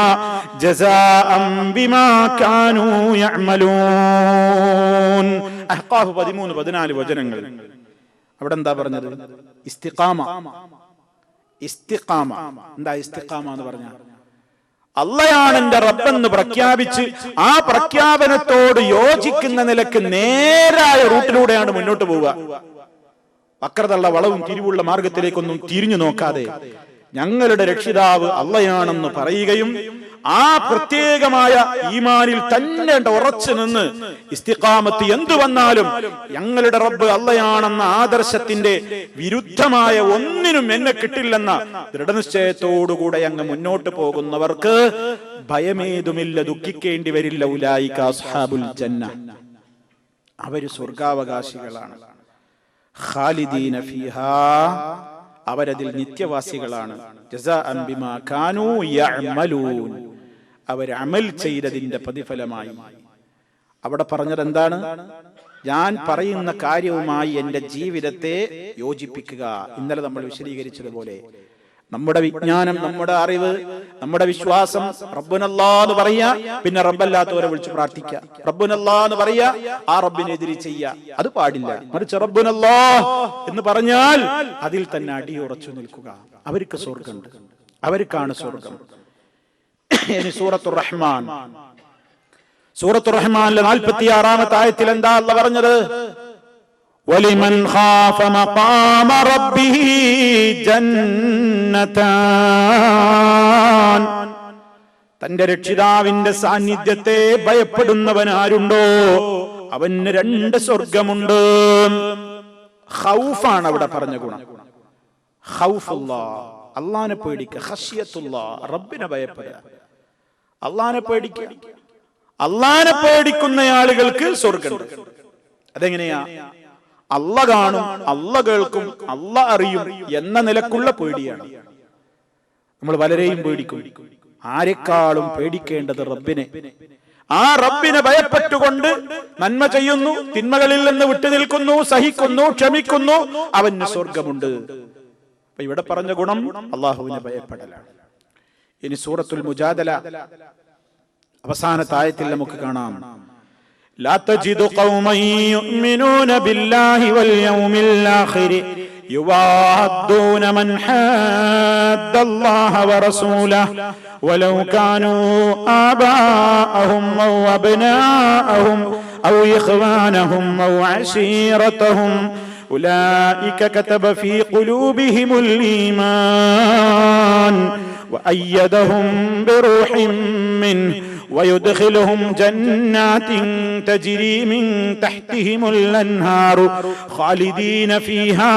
ജസാഅൻ ബിമാ കാനൂ യഅമലൂൻ. അഹ്ഖാഫ് 13-14 വചനങ്ങൾ. അവിടെ എന്താ പറഞ്ഞത്? ഇസ്തിഖാമ. എന്താ ഇസ്തിഖാമ എന്ന് പറഞ്ഞാൽ? അള്ളയാണ് എന്റെ റബ്ബെന്ന് പ്രഖ്യാപിച്ച് ആ പ്രഖ്യാപനത്തോട് യോജിക്കുന്ന നിലക്ക് നേരായ റൂട്ടിലൂടെയാണ് മുന്നോട്ട് പോവുക. വക്രതള്ള വളവും തിരിവുള്ള മാർഗത്തിലേക്കൊന്നും തിരിഞ്ഞു നോക്കാതെ ഞങ്ങളുടെ രക്ഷിതാവ് അള്ളയാണെന്ന് പറയുകയും ആ പ്രത്യേകമായ ഈമാനിൽ തന്നെ ഉറച്ചു നിന്ന് ഇസ്തിഖാമത്ത് എന്തു വന്നാലും ഞങ്ങളുടെ റബ്ബ് അള്ളയാണെന്ന ആദർശത്തിന്റെ വിരുദ്ധമായ ഒന്നിനും എന്നെ കിട്ടില്ലെന്ന ദൃഢനിശ്ചയത്തോടുകൂടെ അങ്ങ് മുന്നോട്ട് പോകുന്നവർക്ക് ഭയമേതുമില്ല, ദുഃഖിക്കേണ്ടി വരില്ല. ഉലൈക അസ്ഹാബുൽ ജന്ന, അവര് സ്വർഗാവകാശികളാണ്. ഖാലിദീന ഫീഹാ, അവരതിൽ നിത്യവാസികളാണ്. ജസാഅൻ ബിമാ കാനൂ യഅമലൂൻ, അവർ അമൽ ചെയ്തതിന്റെ പ്രതിഫലമായി. അവിടെ പറഞ്ഞത് എന്താണ്? ഞാൻ പറയുന്ന കാര്യവുമായി എന്റെ ജീവിതത്തെ യോജിപ്പിക്കുക. ഇന്നലെ നമ്മൾ വിശദീകരിച്ചതുപോലെ നമ്മുടെ വിജ്ഞാനം, നമ്മുടെ അറിവ്, നമ്മുടെ വിശ്വാസം റബ്ബുനല്ലാഹ് എന്ന് പറയാ, പിന്നെ റബ്ബല്ലാത്തവരെ വിളിച്ച് പ്രാർത്ഥിക്കുക. റബ്ബുനല്ലാഹ് എന്ന് പറയാ, ആ റബ്ബിനെതിരെ ചെയ്യുക, അത് പാടില്ല. മറിച്ച് റബ്ബുനല്ലാഹ് എന്ന് പറഞ്ഞാൽ അതിൽ തന്നെ അടിയുറച്ചു നിൽക്കുക. അവർക്ക് സ്വർഗമുണ്ട്, അവർക്കാണ് സ്വർഗം. ഇനി സൂറത്തുർ റഹ്മാൻ, സൂറത്തുർ റഹ്മാനിലെ 46-ാമത്തെ ആയത്തിൽ എന്താ അല്ലാഹ് പറഞ്ഞത്? വലിമൻ ഖാഫ മഖാമ റബ്ബിഹി ജന്നതാൻ, തന്റെ രക്ഷിതാവിന്റെ സാന്നിധ്യത്തെ ഭയപ്പെടുന്നവൻ ആരുണ്ടോ അവന് 2 സ്വർഗമുണ്ട്. ഖൗഫാണ് അവിടെ പറഞ്ഞ ഗുണം. ഖൗഫുല്ലാഹ്, അല്ലാഹനെ പേടിക്കുക. ഖശിയത്തുല്ലാഹ്, റബ്ബിനെ ഭയപ്പെടുക, അല്ലാഹനെ പേടിക്കുക. അല്ലാഹനെ പേടിക്കുന്ന ആളുകൾക്ക് സ്വർഗമുണ്ട്. അതെങ്ങനെയാ? അല്ലാഹ് കാണും, അല്ലാഹ് കേൾക്കും, അല്ലാഹ് അറിയും എന്ന നിലക്കുള്ള പേടിയാണ്. നമ്മൾ പലരെയും പേടിക്കും. ആരെക്കാളും പേടിക്കേണ്ടത് റബ്ബിനെ. ആ റബ്ബിനെ ഭയപ്പെട്ടുകൊണ്ട് നന്മ ചെയ്യുന്നു, തിന്മകളിൽ നിന്ന് വിട്ടുനിൽക്കുന്നു, സഹിക്കുന്നു, ക്ഷമിക്കുന്നു, അവന് സ്വർഗമുണ്ട്. അപ്പൊ ഇവിടെ പറഞ്ഞ ഗുണം അല്ലാഹുവിനെ ഭയപ്പെടലാണ്. ഇനി സൂറത്തുൽ മുജാദല അവസാനത്തെ ആയത്തിൽ നമുക്ക് കാണാം, لا تجد قوما يؤمنون بالله واليوم الآخر യുവാദ്ദൂന മൻ ഹാദ്ദല്ലാഹ വറസൂലഹു വലൗ കാനൂ ആബാഅഹും ഔ അബ്നാഅഹും ഔ ഇഖ്വാനഹും ഔ അശീറതഹും ഉലൈക കതബ ഫീ ഖുലൂബിഹിമുൽ ഈമാൻ വഅയ്യദഹും ബിറൂഹിൻ മിൻഹു ويدخلهم جنات تجري من تحتهم الأنهار خالدين فيها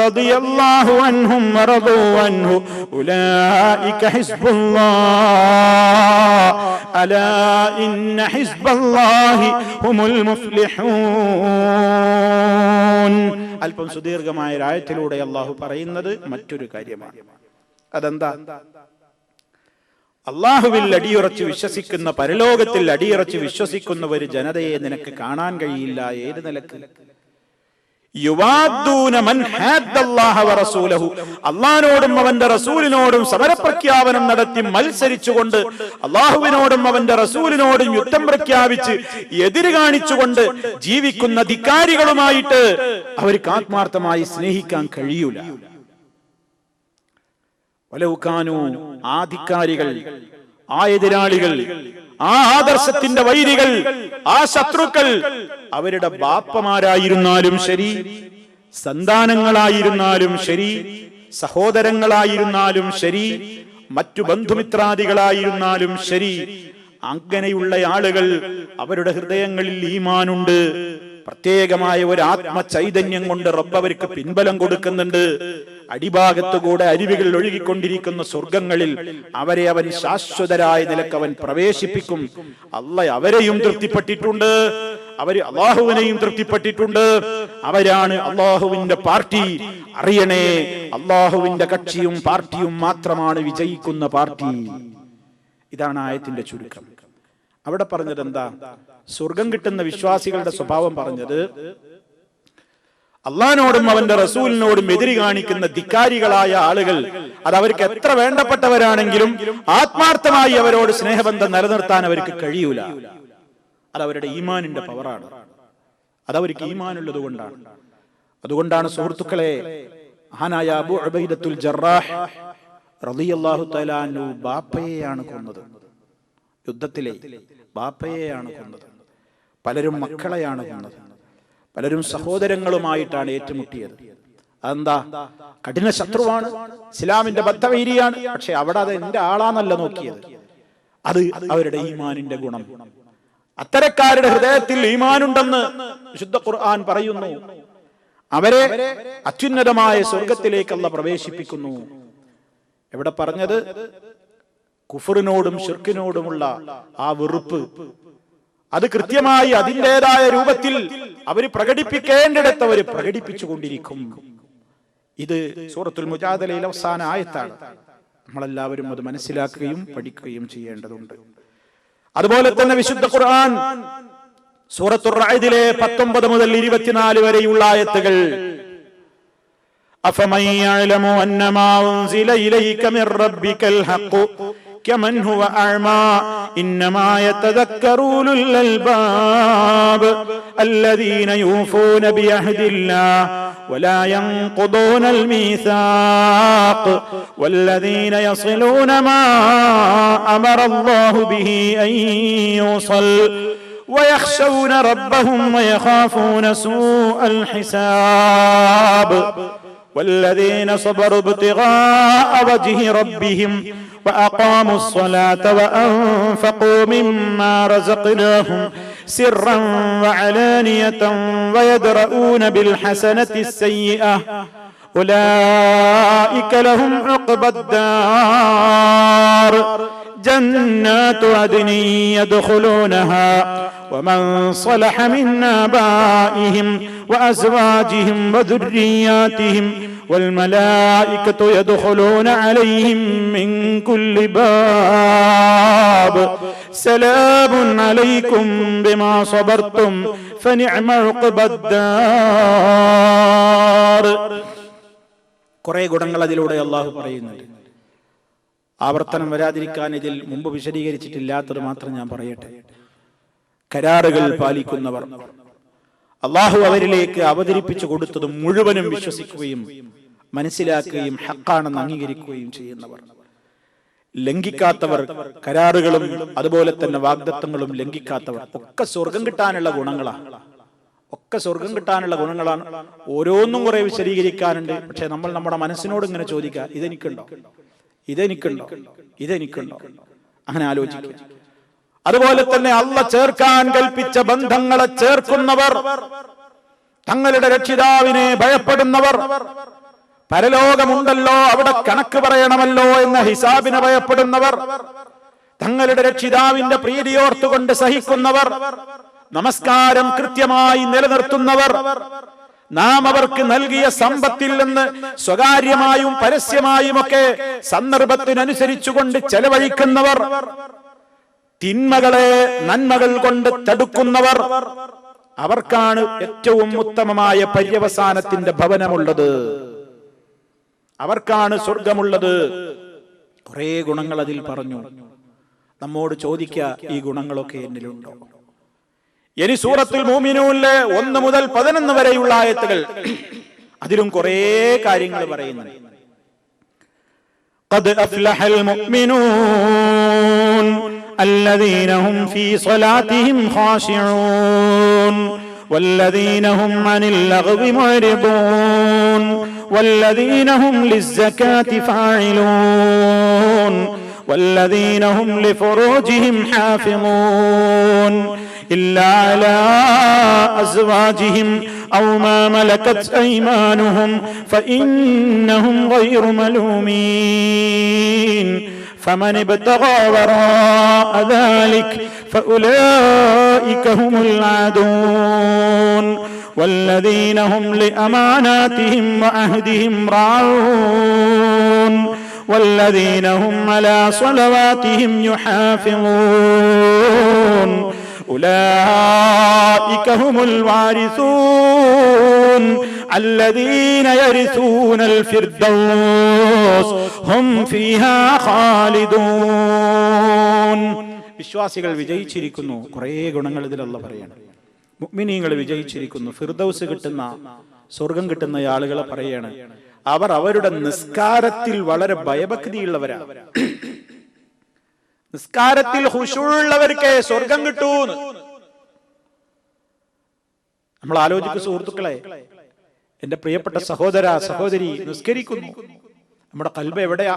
رضي الله عنهم ورضوا عنه أولئك حزب الله ألا إن حزب الله هم المفلحون. അല്പം സുദീർഘമായ ആയത്തിലൂടെ അല്ലാഹു പറയുന്നത് മറ്റൊരു കാര്യമാണ്. അതെന്താ? അള്ളാഹുവിൽ അടിയുറച്ച് വിശ്വസിക്കുന്ന, പരലോകത്തിൽ അടിയുറച്ച് വിശ്വസിക്കുന്ന ഒരു ജനതയെ നിനക്ക് കാണാൻ കഴിയില്ല. ഏത് നിലക്ക്? യുവാദ്ദൂന മൻ ഹാദ്ദല്ലാഹ വറസൂലഹു, അള്ളാഹിനോടും അവന്റെ റസൂലിനോടും സമരപ്രഖ്യാപനം നടത്തി മത്സരിച്ചുകൊണ്ട്, അള്ളാഹുവിനോടും അവന്റെ റസൂലിനോടും യുദ്ധം പ്രഖ്യാപിച്ച് എതിര് കാണിച്ചുകൊണ്ട് ജീവിക്കുന്ന ധിക്കാരികളുമായിട്ട് അവർക്ക് ആത്മാർത്ഥമായി സ്നേഹിക്കാൻ കഴിയൂല. വലൗകാനു, ആ ധിക്കാരികൾ, ആ എതിരാളികൾ, ആ ആദർശത്തിന്റെ വൈരികൾ, ആ ശത്രുക്കൾ അവരുടെ ബാപ്പമാരായിരുന്നാലും ശരി, സന്താനങ്ങളായിരുന്നാലും ശരി, സഹോദരങ്ങളായിരുന്നാലും ശരി, മറ്റു ബന്ധുമിത്രാദികളായിരുന്നാലും ശരി, അങ്ങനെയുള്ള ആളുകൾ അവരുടെ ഹൃദയങ്ങളിൽ ഈമാനുണ്ട്. പ്രത്യേകമായ ഒരു ആത്മചൈതന്യം കൊണ്ട് റബ്ബ് അവർക്ക് പിൻബലം കൊടുക്കുന്നുണ്ട്. അടിഭാഗത്തുകൂടെ അരുവികൾ ഒഴുകിക്കൊണ്ടിരിക്കുന്ന സ്വർഗങ്ങളിൽ അവരെ അവൻ ശാശ്വതരായ നിലക്ക് അവൻ പ്രവേശിപ്പിക്കും. അല്ലാഹ് അവരെയും തൃപ്തിപ്പെട്ടിട്ടുണ്ട്, അവര് അള്ളാഹുവിനെയും തൃപ്തിപ്പെട്ടിട്ടുണ്ട്. അവരാണ് അള്ളാഹുവിന്റെ പാർട്ടി. അറിയണേ, അള്ളാഹുവിന്റെ കക്ഷിയും പാർട്ടിയും മാത്രമാണ് വിജയിക്കുന്ന പാർട്ടി. ഇതാണ് ആയത്തിന്റെ ചുരുക്കം. അവിടെ പറഞ്ഞത് എന്താ? സ്വർഗം കിട്ടുന്ന വിശ്വാസികളുടെ സ്വഭാവം പറഞ്ഞത്, അള്ളാഹിനോടും അവന്റെ റസൂലിനോടും എതിരി കാണിക്കുന്ന ധിക്കാരികളായ ആളുകൾ, അത് അവർക്ക് എത്ര വേണ്ടപ്പെട്ടവരാണെങ്കിലും ആത്മാർത്ഥമായി അവരോട് സ്നേഹബന്ധം നിലനിർത്താൻ അവർക്ക് കഴിയൂല. അതവരുടെ ഈമാനിന്റെ പവറാണ്. അതവർക്ക് ഈമാനുള്ളത് കൊണ്ടാണ്. അതുകൊണ്ടാണ് സുഹൃത്തുക്കളെ, മഹാനായ അബൂ ഉബൈദത്തുൽ ജറാഹ് റളിയല്ലാഹു തആല അൻഹു ബാപ്പയെയാണ് കൊന്നത്. യുദ്ധത്തിലെ ബാപ്പയെയാണ് കൊന്നത്. പലരും മക്കളെയാണ് കൊന്നത്. പലരും സഹോദരങ്ങളുമായിട്ടാണ് ഏറ്റുമുട്ടിയത്. അതെന്താ? കഠിന ശത്രുവാണ്, ഇസ്ലാമിന്റെ ബദ്ധവൈരിയാണ്. പക്ഷെ അവിടെ അത് എന്റെ ആളാന്നല്ല നോക്കിയത്. അത് അവരുടെ ഈമാനിന്റെ ഗുണം. അത്തരക്കാരുടെ ഹൃദയത്തിൽ ഈമാനുണ്ടെന്ന് വിശുദ്ധ ഖുർആൻ പറയുന്നു. അവരെ അത്യുന്നതമായ സ്വർഗത്തിലേക്ക് അല്ലാഹു പ്രവേശിപ്പിക്കുന്നു. എവിടെ പറഞ്ഞത്? കുഫറിനോടും ശിർക്കിനോടുമുള്ള ആ വെറുപ്പ്, അത് കൃത്യമായി അതിൻ്റെതായ രൂപത്തിൽ അവര് പ്രകടിപ്പിക്കേണ്ടിടത്ത് അവർ പ്രകടിപ്പിച്ചുകൊണ്ടിരിക്കും. ഇത് സൂറത്തുൽ മുജാദലയിലെ അവസാന ആയത്താണ്. നമ്മളെല്ലാവരും അത് മനസ്സിലാക്കുകയും പഠിക്കുകയും ചെയ്യേണ്ടതുണ്ട്. അതുപോലെ തന്നെ വിശുദ്ധ ഖുർആൻ സൂറത്തുർ റഅദിലെ 19 മുതൽ 24 വരെയുള്ള ആയത്തുകൾ, അഫമൻ യഅലമു അന്നമാ ഉൻസില ഇലൈക മിർ റബ്ബിക്കൽ ഹഖ് كمن هو أعمى إنما يتذكر أولو الألباب الذين يوفون بعهد الله ولا ينقضون الميثاق والذين يصلون ما أمر الله به أن يوصل ويخشون ربهم ويخافون سوء الحساب والذين صبروا ابتغاء وجه ربهم وأقاموا الصلاة وأنفقوا مما رزقناهم سرا وعلانية ويدرؤون بالحسنة السيئة أولئك لهم عقبى الدار جنات عدن يدخلونها ومن صلح من آبائهم وأزواجهم وذرياتهم والملائكة يدخلون عليهم من كل باب سلام عليكم بما صبرتم فنعم عقبى الدار. കുറെ ഗുണങ്ങൾ അതിലൂടെ അല്ലാഹു പറയുന്നുണ്ട്. ആവർത്തനം വരാതിരിക്കാൻ ഇതിൽ മുമ്പ് വിശദീകരിച്ചിട്ടില്ലാത്തത് മാത്രം ഞാൻ പറയട്ടെ. കരാറുകൾ പാലിക്കുന്നവർ, അള്ളാഹു അവരിലേക്ക് അവതരിപ്പിച്ചു കൊടുത്തതും മുഴുവനും വിശ്വസിക്കുകയും മനസ്സിലാക്കുകയും ഹഖാണെന്ന് അംഗീകരിക്കുകയും ചെയ്യുന്നവർ. ലംഘിക്കാത്തവർ, കരാറുകളും അതുപോലെ തന്നെ വാഗ്ദത്തങ്ങളും ലംഘിക്കാത്തവർ ഒക്കെ സ്വർഗം കിട്ടാനുള്ള ഗുണങ്ങളാണ്. ഓരോന്നും കുറെ വിശദീകരിക്കാനുണ്ട്. പക്ഷെ നമ്മൾ നമ്മുടെ മനസ്സിനോട് ഇങ്ങനെ ചോദിക്കുക, ഇതെനിക്കുണ്ടോ, അങ്ങനെ ആലോചിക്കുക. അതുപോലെ തന്നെ അള്ളാഹ് ചേർക്കാൻ കൽപ്പിച്ച ബന്ധങ്ങളെ ചേർക്കുന്നവർ, തങ്ങളുടെ രക്ഷിതാവിനെ ഭയപ്പെടുന്നവർ, പരലോകമുണ്ടല്ലോ അവിടെ കണക്ക് പറയണമല്ലോ എന്ന ഹിസാബിനെ ഭയപ്പെടുന്നവർ, തങ്ങളുടെ രക്ഷിതാവിന്റെ പ്രീതിയോർത്തുകൊണ്ട് സഹിക്കുന്നവർ, നമസ്കാരം കൃത്യമായി നിലനിർത്തുന്നവർ, നാം അവർക്ക് നൽകിയ സമ്പത്തിൽ നിന്ന് സ്വകാര്യമായും പരസ്യമായുമൊക്കെ സന്ദർഭത്തിനനുസരിച്ചുകൊണ്ട് ചെലവഴിക്കുന്നവർ, തിന്മകളെ നന്മകൾ കൊണ്ട് തടുക്കുന്നവർ, അവർക്കാണ് ഏറ്റവും ഉത്തമമായ പര്യവസാനത്തിന്റെ ഭവനമുള്ളത്, അവർക്കാണ് സ്വർഗമുള്ളത്. കുറെ ഗുണങ്ങൾ അതിൽ പറഞ്ഞു. നമ്മോട് ചോദിക്കുക, ഈ ഗുണങ്ങളൊക്കെ എന്നിലുണ്ടോ? ഇനി സൂറത്തുൽ മുഅ്മിനൂനിലെ 1 മുതൽ 11 വരെയുള്ള ആയത്തുകൾ, അതിലും കുറെ കാര്യങ്ങൾ പറയുന്നുണ്ട്. ഖദ് അഫ്ലഹൽ മുഅ്മിനൂൻ الذين هم في صلاتهم خاشعون والذين هم عن اللغو معرضون والذين هم للزكاة فاعلون والذين هم لفروجهم حافظون إلا على أزواجهم أو ما ملكت أيمانهم فإنهم غير ملومين فمن ابتغى وراء ذلك فأولئك هم العادون والذين هم لأماناتهم وعهدهم راعون والذين هم على صلواتهم يحافظون أولئك هم الوارثون الذين يرثون الفردوس هم فيها خالدون. വിശ്വാസികൾ വിജയിച്ചിരിക്കുന്നു. കുറേ ഗുണങ്ങൾ ഇതിൽ അല്ലാഹു പറയാണ്. മുഅ്മിനീങ്ങൾ വിജയിച്ചിരിക്കുന്നു. ഫിർദൗസ് കിട്ടുന്ന, സ്വർഗം കിട്ടുന്ന ആളുകളെ പറയാണ്, അവർ അവരുടെ നിസ്കാരത്തിൽ വളരെ ഭയഭക്തിയുള്ളവരാണ്. നിസ്കാരത്തിൽ ഖുശൂഉള്ളവർക്ക് സ്വർഗം കിട്ടൂന്ന് നമ്മൾ ആലോചിക്കും. സുഹൃത്തുക്കളെ, എന്റെ പ്രിയപ്പെട്ട സഹോദര സഹോദരി, നിസ്കരിക്കുന്നു, നമ്മുടെ ഖൽബ് എവിടെയാ?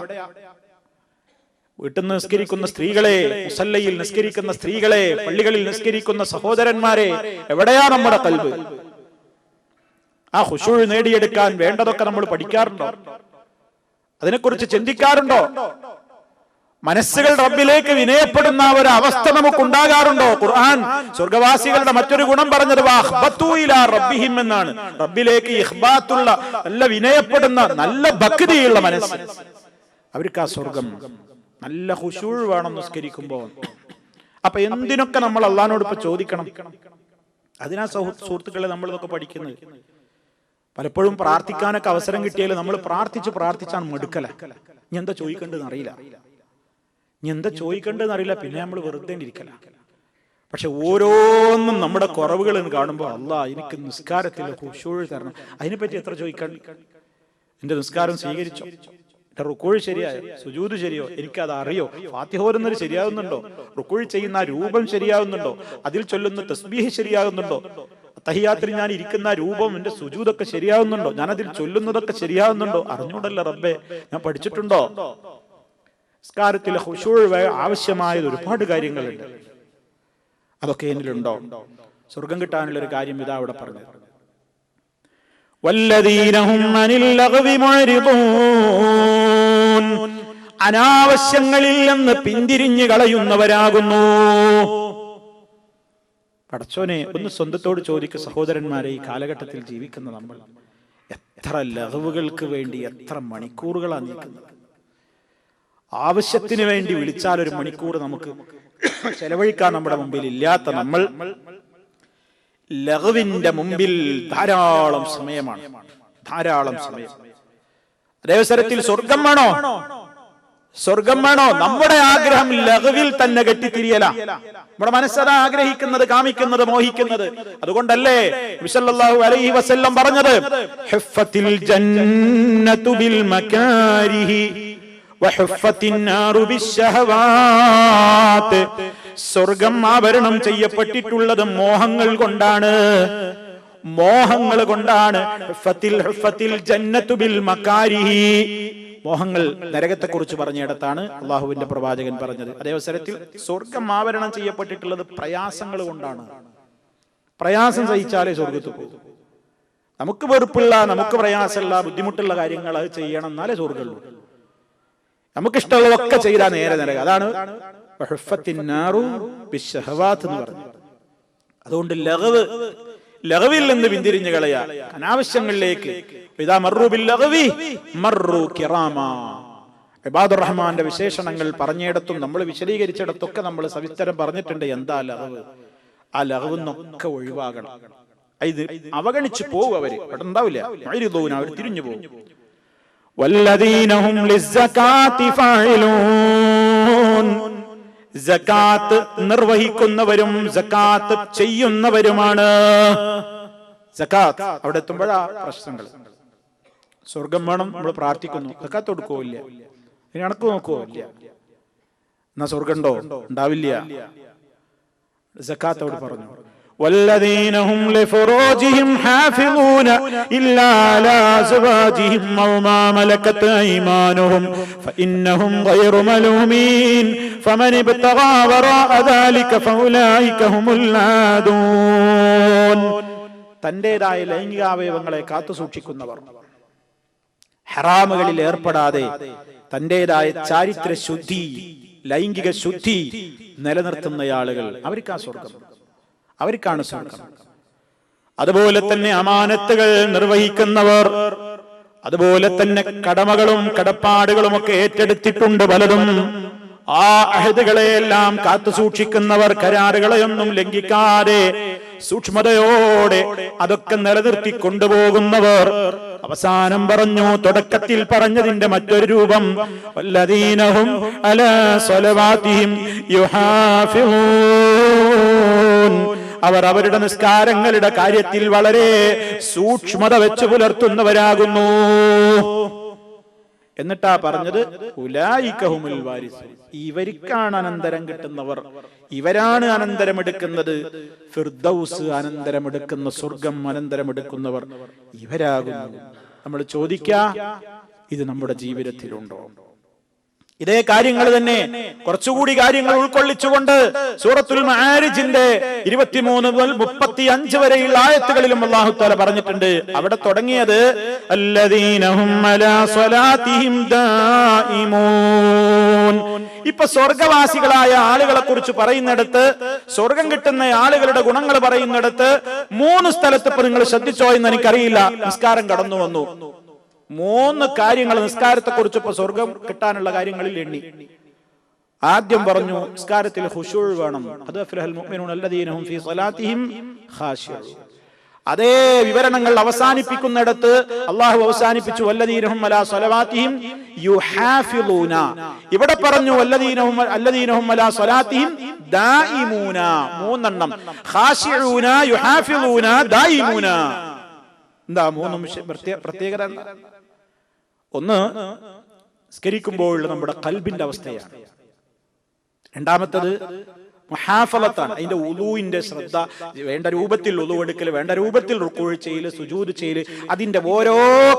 വീട്ടിൽ നിസ്കരിക്കുന്ന സ്ത്രീകളെ, മുസല്ലയിൽ നിസ്കരിക്കുന്ന സ്ത്രീകളെ, പള്ളികളിൽ നിസ്കരിക്കുന്ന സഹോദരന്മാരെ, എവിടെയാ നമ്മുടെ ഖൽബ്? ആ ഖുശൂഅ് നേടിയെടുക്കാൻ വേണ്ടതൊക്കെ നമ്മൾ പഠിക്കാറുണ്ടോ? അതിനെക്കുറിച്ച് ചിന്തിക്കാറുണ്ടോ? മനസ്സുകൾ റബ്ബിലേക്ക് വിനയപ്പെടുന്ന ഒരു അവസ്ഥ നമുക്കുണ്ടാകാറുണ്ടോ? ഖുർആൻ സ്വർഗവാസികളുടെ മറ്റൊരു ഗുണം പറഞ്ഞത് വഅഖ്ബതു ഇലാ റബ്ബിഹിം എന്നാണ്. റബ്ബിലേക്ക് ഇഖ്ബാത്തുള്ള, നല്ല വിനയപ്പെടുന്ന, നല്ല ഭക്തിയുള്ള മനസ്സ്, അവർക്ക് ആ സ്വർഗം. നല്ല ഖുശൂഅ് വേണം നിസ്കരിക്കുമ്പോൾ. അപ്പൊ എന്തിനൊക്കെ നമ്മൾ അള്ളാഹിനോട് ഇപ്പൊ ചോദിക്കണം? അതിനാ സുഹൃത്തുക്കളെ നമ്മൾ ഇതൊക്കെ പഠിക്കുന്നത്. പലപ്പോഴും പ്രാർത്ഥിക്കാനൊക്കെ അവസരം കിട്ടിയാൽ നമ്മൾ പ്രാർത്ഥിച്ചാണ് മടുക്കല. ഇനി എന്താ ചോദിക്കേണ്ടതെന്ന് അറിയില്ല, പിന്നെ നമ്മൾ വെറുതെ ഇരിക്കല. പക്ഷെ ഓരോന്നും നമ്മുടെ കുറവുകൾ കാണുമ്പോൾ അല്ലാഹ് എനിക്ക് നിസ്കാരത്തിൽ ഖുശൂഅ് തരണം. അതിനെപ്പറ്റി എത്ര ചോദിക്കാൻ? എന്റെ നിസ്കാരം സ്വീകരിച്ചോ? എന്റെ റുക്കൂഴ് ശരിയായോ? സുജൂദ് ശരിയോ? എനിക്കത് അറിയോ? ഫാത്തിഹ ഓതുന്നത് ശരിയാകുന്നുണ്ടോ? റുക്കൂഴ് ചെയ്യുന്ന രൂപം ശരിയാകുന്നുണ്ടോ? അതിൽ ചൊല്ലുന്ന തസ്ബീഹ് ശരിയാകുന്നുണ്ടോ? തഹിയ്യാത്തിൽ ഞാൻ ഇരിക്കുന്ന രൂപം, എന്റെ സുജൂദൊക്കെ ശരിയാകുന്നുണ്ടോ? ഞാൻ അതിൽ ചൊല്ലുന്നതൊക്കെ ശരിയാകുന്നുണ്ടോ? അറിഞ്ഞൂടല്ല റബ്ബേ, ഞാൻ പഠിച്ചിട്ടുണ്ടോ? നിസ്കാരത്തിലെ ഖുശൂഅ് ആവശ്യമായത് ഒരുപാട് കാര്യങ്ങളുണ്ട്. അതൊക്കെ എന്നിലുണ്ടോ? സ്വർഗം കിട്ടാനുള്ള ഒരു കാര്യം ഇതാ അവിടെ പറഞ്ഞു. വല്ലദീന ഹും അനിൽ ലഗ്വി മുഅ്രിദൂൻ, അനാവശ്യങ്ങളിൽ നിന്ന് പിന്തിരിഞ്ഞു കളയുന്നവരാകുന്നു. പടച്ചോനെ, ഒന്ന് സ്വന്തത്തോട് ചോദിക്കുക സഹോദരന്മാരെ, ഈ കാലഘട്ടത്തിൽ ജീവിക്കുന്ന നമ്മൾ എത്ര ലഗ്വുകൾക്ക് വേണ്ടി എത്ര മണിക്കൂറുകളാണ് നീക്കുന്നത്. ആവശ്യത്തിന് വേണ്ടി വിളിച്ചാൽ 1 മണിക്കൂർ നമുക്ക് ചെലവഴിക്കാൻ നമ്മുടെ മുമ്പിൽ ഇല്ലാത്ത നമ്മൾ ലഗ്വിന്റെ മുമ്പിൽ ധാരാളം സമയമാണ്. അതേ അവസരത്തിൽ സ്വർഗം വേണോ? സ്വർഗം വേണോ? നമ്മുടെ ആഗ്രഹം ലഘുവിൽ തന്നെ കെട്ടിത്തിരിയല. നമ്മുടെ മനസ്സതാ ആഗ്രഹിക്കുന്നത്, കാമിക്കുന്നത്, മോഹിക്കുന്നത്. അതുകൊണ്ടല്ലേ നബി സല്ലല്ലാഹു അലൈഹി വസല്ലം പറഞ്ഞത്, ഹുഫത്തിൽ ജന്നതു ബിൽ മകാരിഹി വഹുഫത്തിൻ നാറു ബിശ്ശഹവാത്ത്. സ്വർഗം ആവരണം ചെയ്യപ്പെട്ടിട്ടുള്ളത് മോഹങ്ങൾ കൊണ്ടാണ്, മോഹങ്ങൾ കൊണ്ടാണ്. ഹുഫത്തിൽ ജന്നതു ബിൽ മകാരിഹി. മോഹങ്ങൾ നരകത്തെ കുറിച്ച് പറഞ്ഞിടത്താണ് അള്ളാഹുവിന്റെ പ്രവാചകൻ പറഞ്ഞത്. അതേ അവസരത്തിൽ സ്വർഗം ആവരണം ചെയ്യപ്പെട്ടിട്ടുള്ളത് പ്രയാസങ്ങൾ കൊണ്ടാണ്. പ്രയാസം സഹിച്ചാലേ സ്വർഗത്ത് പോകും. നമുക്ക് വെറുപ്പുള്ള, നമുക്ക് പ്രയാസമുള്ള, ബുദ്ധിമുട്ടുള്ള കാര്യങ്ങൾ അത് ചെയ്യണം, എന്നാലേ സ്വർഗമുള്ളൂ. നമുക്കിഷ്ടമുള്ളതൊക്കെ ചെയ്താൽ നേരെ നരകം. അതാണ് എന്ന് പറഞ്ഞത്. അതുകൊണ്ട് ലഘവിൽ നിന്ന് പിന്തിരിഞ്ഞു കളയാ, അനാവശ്യങ്ങളിലേക്ക്. ഇബാദുർ റഹ്മാന്റെ വിശേഷണങ്ങൾ പറഞ്ഞിടത്തും നമ്മൾ വിശദീകരിച്ചിടത്തൊക്കെ നമ്മൾ സവിസ്തരം പറഞ്ഞിട്ടുണ്ട്. എന്താ ലഹവ്? ആ ലഹവെന്നൊക്കെ ഒഴിവാകണം. ഇത് അവഗണിച്ചു പോകും. അവര് അവിടെ ഉണ്ടാവില്ല, അവർ തിരിഞ്ഞു പോകും. വല്ലദീനഹും ലിസ്സകാത്തി ഫാഇലൂൻ. സകാത്ത് നിർവഹിക്കുന്നവരും സകാത്ത് ചെയ്യുന്നവരുമാണ്. സകാത്ത് അവിടെ എത്തുമ്പോഴാ പ്രശ്നങ്ങൾ. സ്വർഗം വേണം, നമ്മൾ പ്രാർത്ഥിക്കുന്നു, സകാത്ത് കൊടുക്കുകയില്ല, കണക്ക് നോക്കുകയില്ല, എന്നാ സ്വർഗം ഉണ്ടോ? ഉണ്ടാവില്ല. സകാത്ത് അവിടെ പറഞ്ഞു, والذين هم لفروجهم حافظون إلا على أزواجهم أو ما ملكت أيمانهم فإنهم غير ملومين فمن ابتغى وراء ذلك فأولئك هم العادون. തന്റേതായ ലൈംഗികാവയവങ്ങളെ കാത്തു സൂക്ഷിക്കുന്നവർ, ഹറാമുകളിൽ ഏർപ്പെടാതെ തന്റേതായ ചാരിത്ര ശുദ്ധി, ലൈംഗിക ശുദ്ധി നിലനിർത്തുന്ന ആളുകൾ, അവർക്കാണ് സ്വർഗം, അവർക്കാണ് സ്വർഗം. അതുപോലെ തന്നെ അമാനത്തുകൾ നിർവഹിക്കുന്നവർ, അതുപോലെ തന്നെ കടമകളും കടപ്പാടുകളും ഒക്കെ ഏറ്റെടുത്തിട്ടുണ്ട് പലതും. ആ അഹദുകളെയെല്ലാം കാത്തു സൂക്ഷിക്കുന്നവർ, കരാറുകളെയൊന്നും ലംഘിക്കാതെ സൂക്ഷ്മതയോടെ അതൊക്കെ നിലനിർത്തി കൊണ്ടുപോകുന്നവർ. അവസാനം പറഞ്ഞു, തുടക്കത്തിൽ പറഞ്ഞതിന്റെ മറ്റൊരു രൂപം, വല്ലദീനഹും അലാ സ്വലവാതിഹിം യുഹാഫിഊൻ. അവർ അവരുടെ നിസ്കാരങ്ങളുടെ കാര്യത്തിൽ വളരെ സൂക്ഷ്മത വെച്ച് പുലർത്തുന്നവരാകുന്നു. എന്നിട്ടാ പറഞ്ഞത്, ഉലൈക ഹുമുൽ വാരിസൂൻ. ഇവർക്കാണ് അനന്തരം കിട്ടുന്നവർ, ഇവരാണ് അനന്തരമെടുക്കുന്നത്. ഫിർദൗസ് അനന്തരമെടുക്കുന്ന, സ്വർഗം അനന്തരമെടുക്കുന്നവർ ഇവരാകുന്നു. നമ്മൾ ചോദിക്കാ, ഇത് നമ്മുടെ ജീവിതത്തിലുണ്ടോ? ഇതേ കാര്യങ്ങൾ തന്നെ കുറച്ചുകൂടി കാര്യങ്ങൾ ഉൾക്കൊള്ളിച്ചുകൊണ്ട് സൂറത്തുൽ മആരിജിന്റെ 23 മുതൽ 35 വരെയുള്ള ആയത്തുകളിലും അല്ലാഹു തആല പറഞ്ഞിട്ടുണ്ട്. അവിടെ തുടങ്ങിയത് അല്ലദീനഹും അലാ സ്വലാത്തിഹിം ദായിമൂൻ. ഇപ്പൊ സ്വർഗവാസികളായ ആളുകളെ കുറിച്ച് പറയുന്നിടത്ത്, സ്വർഗം കിട്ടുന്ന ആളുകളുടെ ഗുണങ്ങൾ പറയുന്നിടത്ത് 3 സ്ഥലത്ത് ഇപ്പൊ നിങ്ങൾ ശ്രദ്ധിച്ചോ എന്ന് എനിക്കറിയില്ല, നിസ്കാരം കടന്നു വന്നു. 3 കാര്യങ്ങൾ നിസ്കാരത്തെ കുറിച്ച് ഇപ്പൊ സ്വർഗം കിട്ടാനുള്ള കാര്യങ്ങളിൽ എണ്ണി. ആദ്യം പറഞ്ഞു നിസ്കാരത്തിൽ ഖുശൂഅ് വേണം. അദ്ഫലഹൽ മുഅ്മിനൂന അല്ലദീന ഹും ഫീ സ്വലാത്തിഹിം ഖാശിഊൻ. അതേ വിവരണങ്ങൾ അവസാനിപ്പിക്കുന്നിടത്ത് അല്ലാഹു അവസാനിപ്പിച്ചു വല്ലദീന ഹും അലാ സ്വലവാത്തിഹിം യുഹാഫിളൂന. ഇവിടെ പറഞ്ഞു അല്ലദീന ഹും അലാ സ്വലാത്തിഹിം ദായിമൂന. 3 എണ്ണം, ഖാശിഊന, യുഹാഫിളൂന, ദായിമൂന. എന്താ 3 പ്രത്യേകത? ഒന്ന്, സ്കരിക്കുമ്പോൾ നമ്മുടെ ഖൽബിന്റെ അവസ്ഥയാണ്. രണ്ടാമത്തത് മുഹാഫളത്താണ്, അതിന്റെ ഉളൂവിന്റെ ശ്രദ്ധ, വേണ്ട രൂപത്തിൽ ഉളൂ എടുക്കൽ, വേണ്ട രൂപത്തിൽ റുക്കൂഅ് ചെയ്യൽ, സുജൂദ് ചെയ്യൽ, അതിന്റെ ഓരോ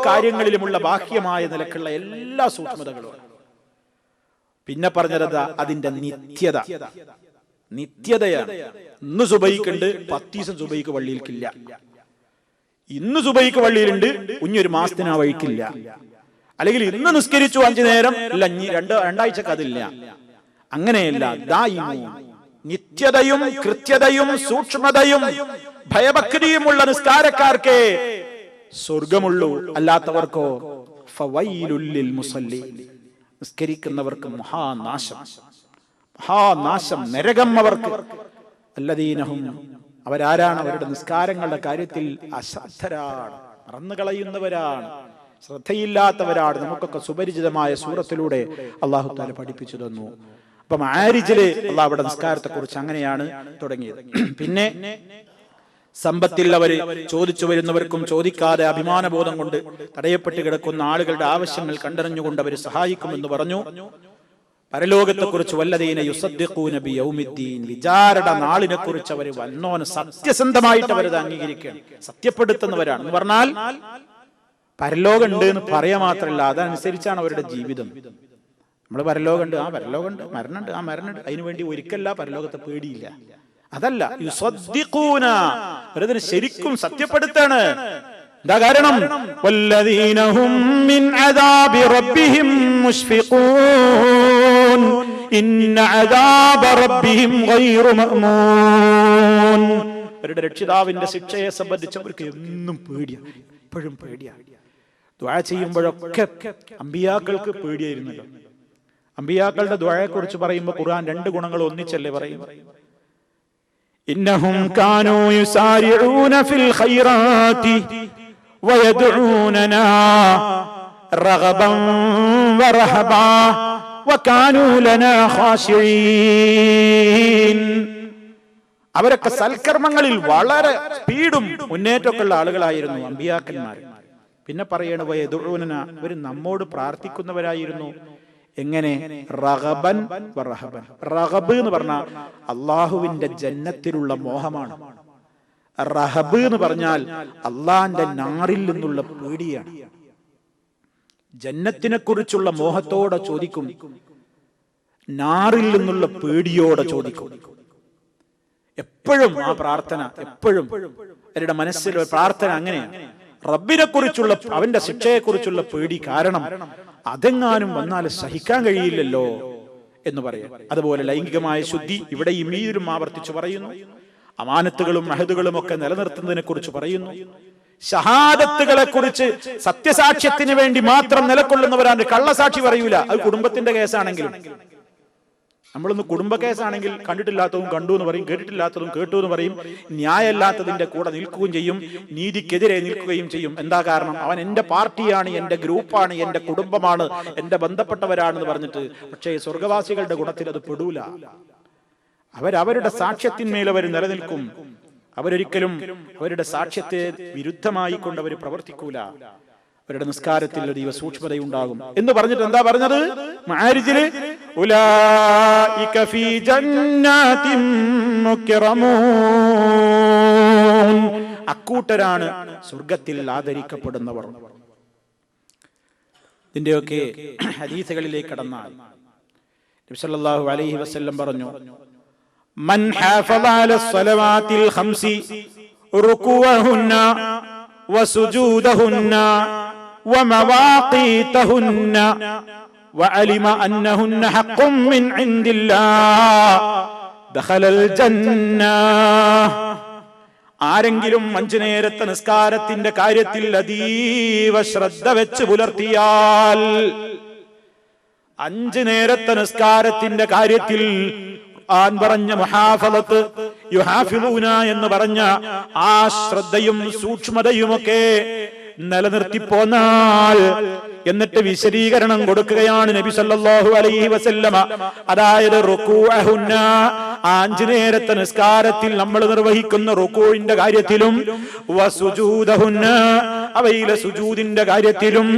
കാര്യങ്ങളിലുമുള്ള ബാഹ്യമായ നിലക്കുള്ള എല്ലാ സൂക്ഷ്മതകളും. പിന്നെ പറഞ്ഞത് അതിന്റെ നിത്യതയാണ്. ഇന്ന് സുബൈക്കുണ്ട്, 10 ദിവസം സുബൈക്ക് പള്ളിയിൽക്കില്ല. ഇന്ന് സുബൈക്ക് പള്ളിയിലുണ്ട്, കുഞ്ഞൊരു മാസത്തിന് ആ വഴിക്കില്ല. അല്ലെങ്കിൽ ഇന്ന് നിസ്കരിച്ചു 5 നേരം, ഇല്ല 2 അതില്ല. അങ്ങനെയല്ല, നിത്യതയും കൃത്യതയും സൂക്ഷ്മതയും ഭയഭക്തിയുമുള്ള നിസ്കാരക്കാർക്ക് സ്വർഗമുള്ളൂ. അല്ലാത്തവർക്കോ ഫവൈലുൽ ലിൽ മുസല്ലീൻ. നിസ്കരിക്കുന്നവർക്ക് മഹാനാശം, നരകം അവർക്ക്. അല്ലദീനഹും, അവരാരാണ്? അവരുടെ നിസ്കാരങ്ങളുടെ കാര്യത്തിൽ അശ്രദ്ധരാണ്, മറന്നു കളയുന്നവരാണ്, ശ്രദ്ധയില്ലാത്തവരാണ്. നമുക്കൊക്കെ സുപരിചിതമായ സൂറത്തിലൂടെ അല്ലാഹു തആല പഠിപ്പിച്ചു തന്നു. അപ്പൊ മആരിജില് അല്ലാഹു അവിടെ നിസ്കാരത്തെ കുറിച്ച് അങ്ങനെയാണ് തുടങ്ങിയത്. പിന്നെ സമ്പത്തിൽ അവര് ചോദിച്ചു വരുന്നവർക്കും ചോദിക്കാതെ അഭിമാനബോധം കൊണ്ട് തടയപ്പെട്ട് കിടക്കുന്ന ആളുകളുടെ ആവശ്യങ്ങൾ കണ്ടറിഞ്ഞുകൊണ്ട് അവർ സഹായിക്കുമെന്ന് പറഞ്ഞു. പരലോകത്തെ കുറിച്ച് വല്ലദീന യുസദ്ദിഖൂന ബിയൗമിദ്ദീൻ, വിചാരണ നാളിനെ കുറിച്ച് അവർ വന്നോന് സത്യസന്ധമായിട്ട് അവരത് അംഗീകരിക്കുകയാണ്, സത്യപ്പെടുത്തുന്നവരാണ്. എന്ന് പറഞ്ഞാൽ പരലോകം ഉണ്ട് എന്ന് പറയാ മാത്രമല്ല, അതനുസരിച്ചാണ് അവരുടെ ജീവിതം. നമ്മൾ പരലോകമുണ്ട്, പരലോകമുണ്ട്, മരണമുണ്ട്, മരണമുണ്ട്, അതിനുവേണ്ടി ഒരിക്കലല്ല പരലോകത്തെ പേടിയില്ല. അതല്ല, യുസദ്ദിഖൂന, അവരതിന് ശരിക്കും സത്യപ്പെടുത്താണ്. എന്താ കാരണം? വല്ലദീന ഹും മിൻ അദാബി റബ്ബിഹിം മുശ്ഫിഖൂൻ ഇന്ന അദാബ റബ്ബിഹിം ഗൈറു മഅ്മൂൻ. അവരുടെ രക്ഷിതാവിന്റെ ശിക്ഷയെ സംബന്ധിച്ച് അവർക്ക് എന്നും പേടിയാണ്, എപ്പോഴും പേടിയാണ്. ദുആ ചെയ്യുമ്പോഴൊക്കെ അമ്പിയാക്കൾക്ക് പേടിയായിരുന്നല്ലോ. അമ്പിയാക്കളുടെ ദുആയെ കുറിച്ച് പറയുമ്പോൾ ഖുർആൻ രണ്ട് ഗുണങ്ങൾ ഒന്നിച്ചല്ലേ പറയും? ഇന്നഹും കാനൂ യുസാരിഊന ഫിൽ ഖൈറാത്തി വയദ്ഊനനാ റഗബൻ വറഹബാ വകാനൂ ലനാ ഖാശിഈൻ. അവരൊക്കെ സൽക്കർമ്മങ്ങളിൽ വളരെ സ്പീഡും മുന്നേറ്റമൊക്കെ ഉള്ള ആളുകളായിരുന്നു അമ്പിയാക്കന്മാർ. പിന്നെ പറയണ വയദ്ഊനനാ, അവർ നമ്മോട് പ്രാർത്ഥിക്കുന്നവരായിരുന്നു. എങ്ങനെ? റഗബൻ വറഹബൻ. റഗബ് എന്ന് പറഞ്ഞാൽ അള്ളാഹുവിന്റെ ജന്നത്തിലുള്ള മോഹമാണ്. റഹബ് എന്ന് പറഞ്ഞാൽ അള്ളാഹിന്റെ നാറിൽ നിന്നുള്ള പേടിയാണ്. ജന്നത്തിനെ കുറിച്ചുള്ള മോഹത്തോടെ ചോദിക്കും, നാറിൽ നിന്നുള്ള പേടിയോടെ ചോദിക്കും. എപ്പോഴും ആ പ്രാർത്ഥന, എപ്പോഴും അവരുടെ മനസ്സിൽ പ്രാർത്ഥന അങ്ങനെയാണ്. റബ്ബിനെ കുറിച്ചുള്ള, അവന്റെ ശിക്ഷയെ കുറിച്ചുള്ള പേടി. കാരണം അതെങ്ങാനും വന്നാൽ സഹിക്കാൻ കഴിയില്ലല്ലോ എന്ന് പറയും. അതുപോലെ ലൈംഗികമായ ശുദ്ധി ഇവിടെ ഇമീതിലും ആവർത്തിച്ചു പറയുന്നു. അമാനത്തുകളും അഹദുകളും ഒക്കെ നിലനിർത്തുന്നതിനെ കുറിച്ച് പറയുന്നു. ഷഹാദത്തുകളെ കുറിച്ച് സത്യസാക്ഷ്യത്തിന് വേണ്ടി മാത്രം നിലകൊള്ളുന്നവരാണ്. കള്ളസാക്ഷി പറയൂല. അത് കുടുംബത്തിന്റെ കേസാണെങ്കിലും. നമ്മളൊന്ന് കുടുംബ കേസാണെങ്കിൽ കണ്ടിട്ടില്ലാത്തതും കണ്ടു എന്ന് പറയും, കേട്ടിട്ടില്ലാത്തതും കേട്ടു എന്ന് പറയും. ന്യായമല്ലാത്തതിന്റെ കൂടെ നിൽക്കുകയും ചെയ്യും, നീതിക്കെതിരെ നിൽക്കുകയും ചെയ്യും. എന്താ കാരണം? അവൻ എന്റെ പാർട്ടിയാണ്, എന്റെ ഗ്രൂപ്പാണ്, എന്റെ കുടുംബമാണ്, എന്റെ ബന്ധപ്പെട്ടവരാണെന്ന് പറഞ്ഞിട്ട്. പക്ഷേ സ്വർഗവാസികളുടെ ഗുണത്തിൽ അത് പെടൂല. അവരവരുടെ സാക്ഷ്യത്തിന്മേൽ അവർ നിലനിൽക്കും. അവരൊരിക്കലും അവരുടെ സാക്ഷ്യത്തെ വിരുദ്ധമായി കൊണ്ട് അവർ പ്രവർത്തിക്കൂല. അവരുടെ നിസ്കാരത്തിൽ ഒരു സൂക്ഷ്മതയുണ്ടാകും എന്ന് പറഞ്ഞിട്ട് എന്താ പറഞ്ഞത്? മആരിജില് ഉലൈക ഫീ ജന്നാതിൻ മുക്റമൂൻ, അക്കൂട്ടരാണ് സ്വർഗ്ഗത്തിൽ ആദരിക്കപ്പെടുന്നവർ. ഇതിന്റെയൊക്കെ ഹദീസുകളിലേക്ക് കടന്നാൽ നബി സല്ലല്ലാഹു അലൈഹി വസല്ലം പറഞ്ഞു, മൻ ഹാഫള അലസ് സ്വലവാതിൽ ഖംസി റുകൂഅഹുന്ന വസുജൂദഹുന്ന ومواقيتهن وعلم أنهن حق من عند الله دخل الجنة. ആരെങ്കിലും 5 നേരത്തെ നിസ്കാരത്തിന്റെ കാര്യത്തിൽ അതീവ ശ്രദ്ധ വെച്ച് പുലർത്തിയാൽ, 5 നേരത്തെ നിസ്കാരത്തിന്റെ കാര്യത്തിൽ ഖുർആൻ പറഞ്ഞ മുഹാഫളത്ത്, യുഹാഫിളൂന എന്ന് പറഞ്ഞ ആ ശ്രദ്ധയും സൂക്ഷ്മതയുമൊക്കെ നിലനിർത്തി പോന്നാൽ, എന്നിട്ട് വിശദീകരണം കൊടുക്കുകയാണ് നബി സല്ലല്ലാഹു അലൈഹി വസല്ലമ. അതായത് റുകൂഅഹുന്ന, 5 നേരത്തെ നിസ്കാരത്തിൽ നമ്മൾ നിർവഹിക്കുന്ന റുകൂഇന്റെ കാര്യത്തിലും, വസുജൂദഹുന്ന, അവയിലെ സുജൂദിന്റെ കാര്യത്തിലും,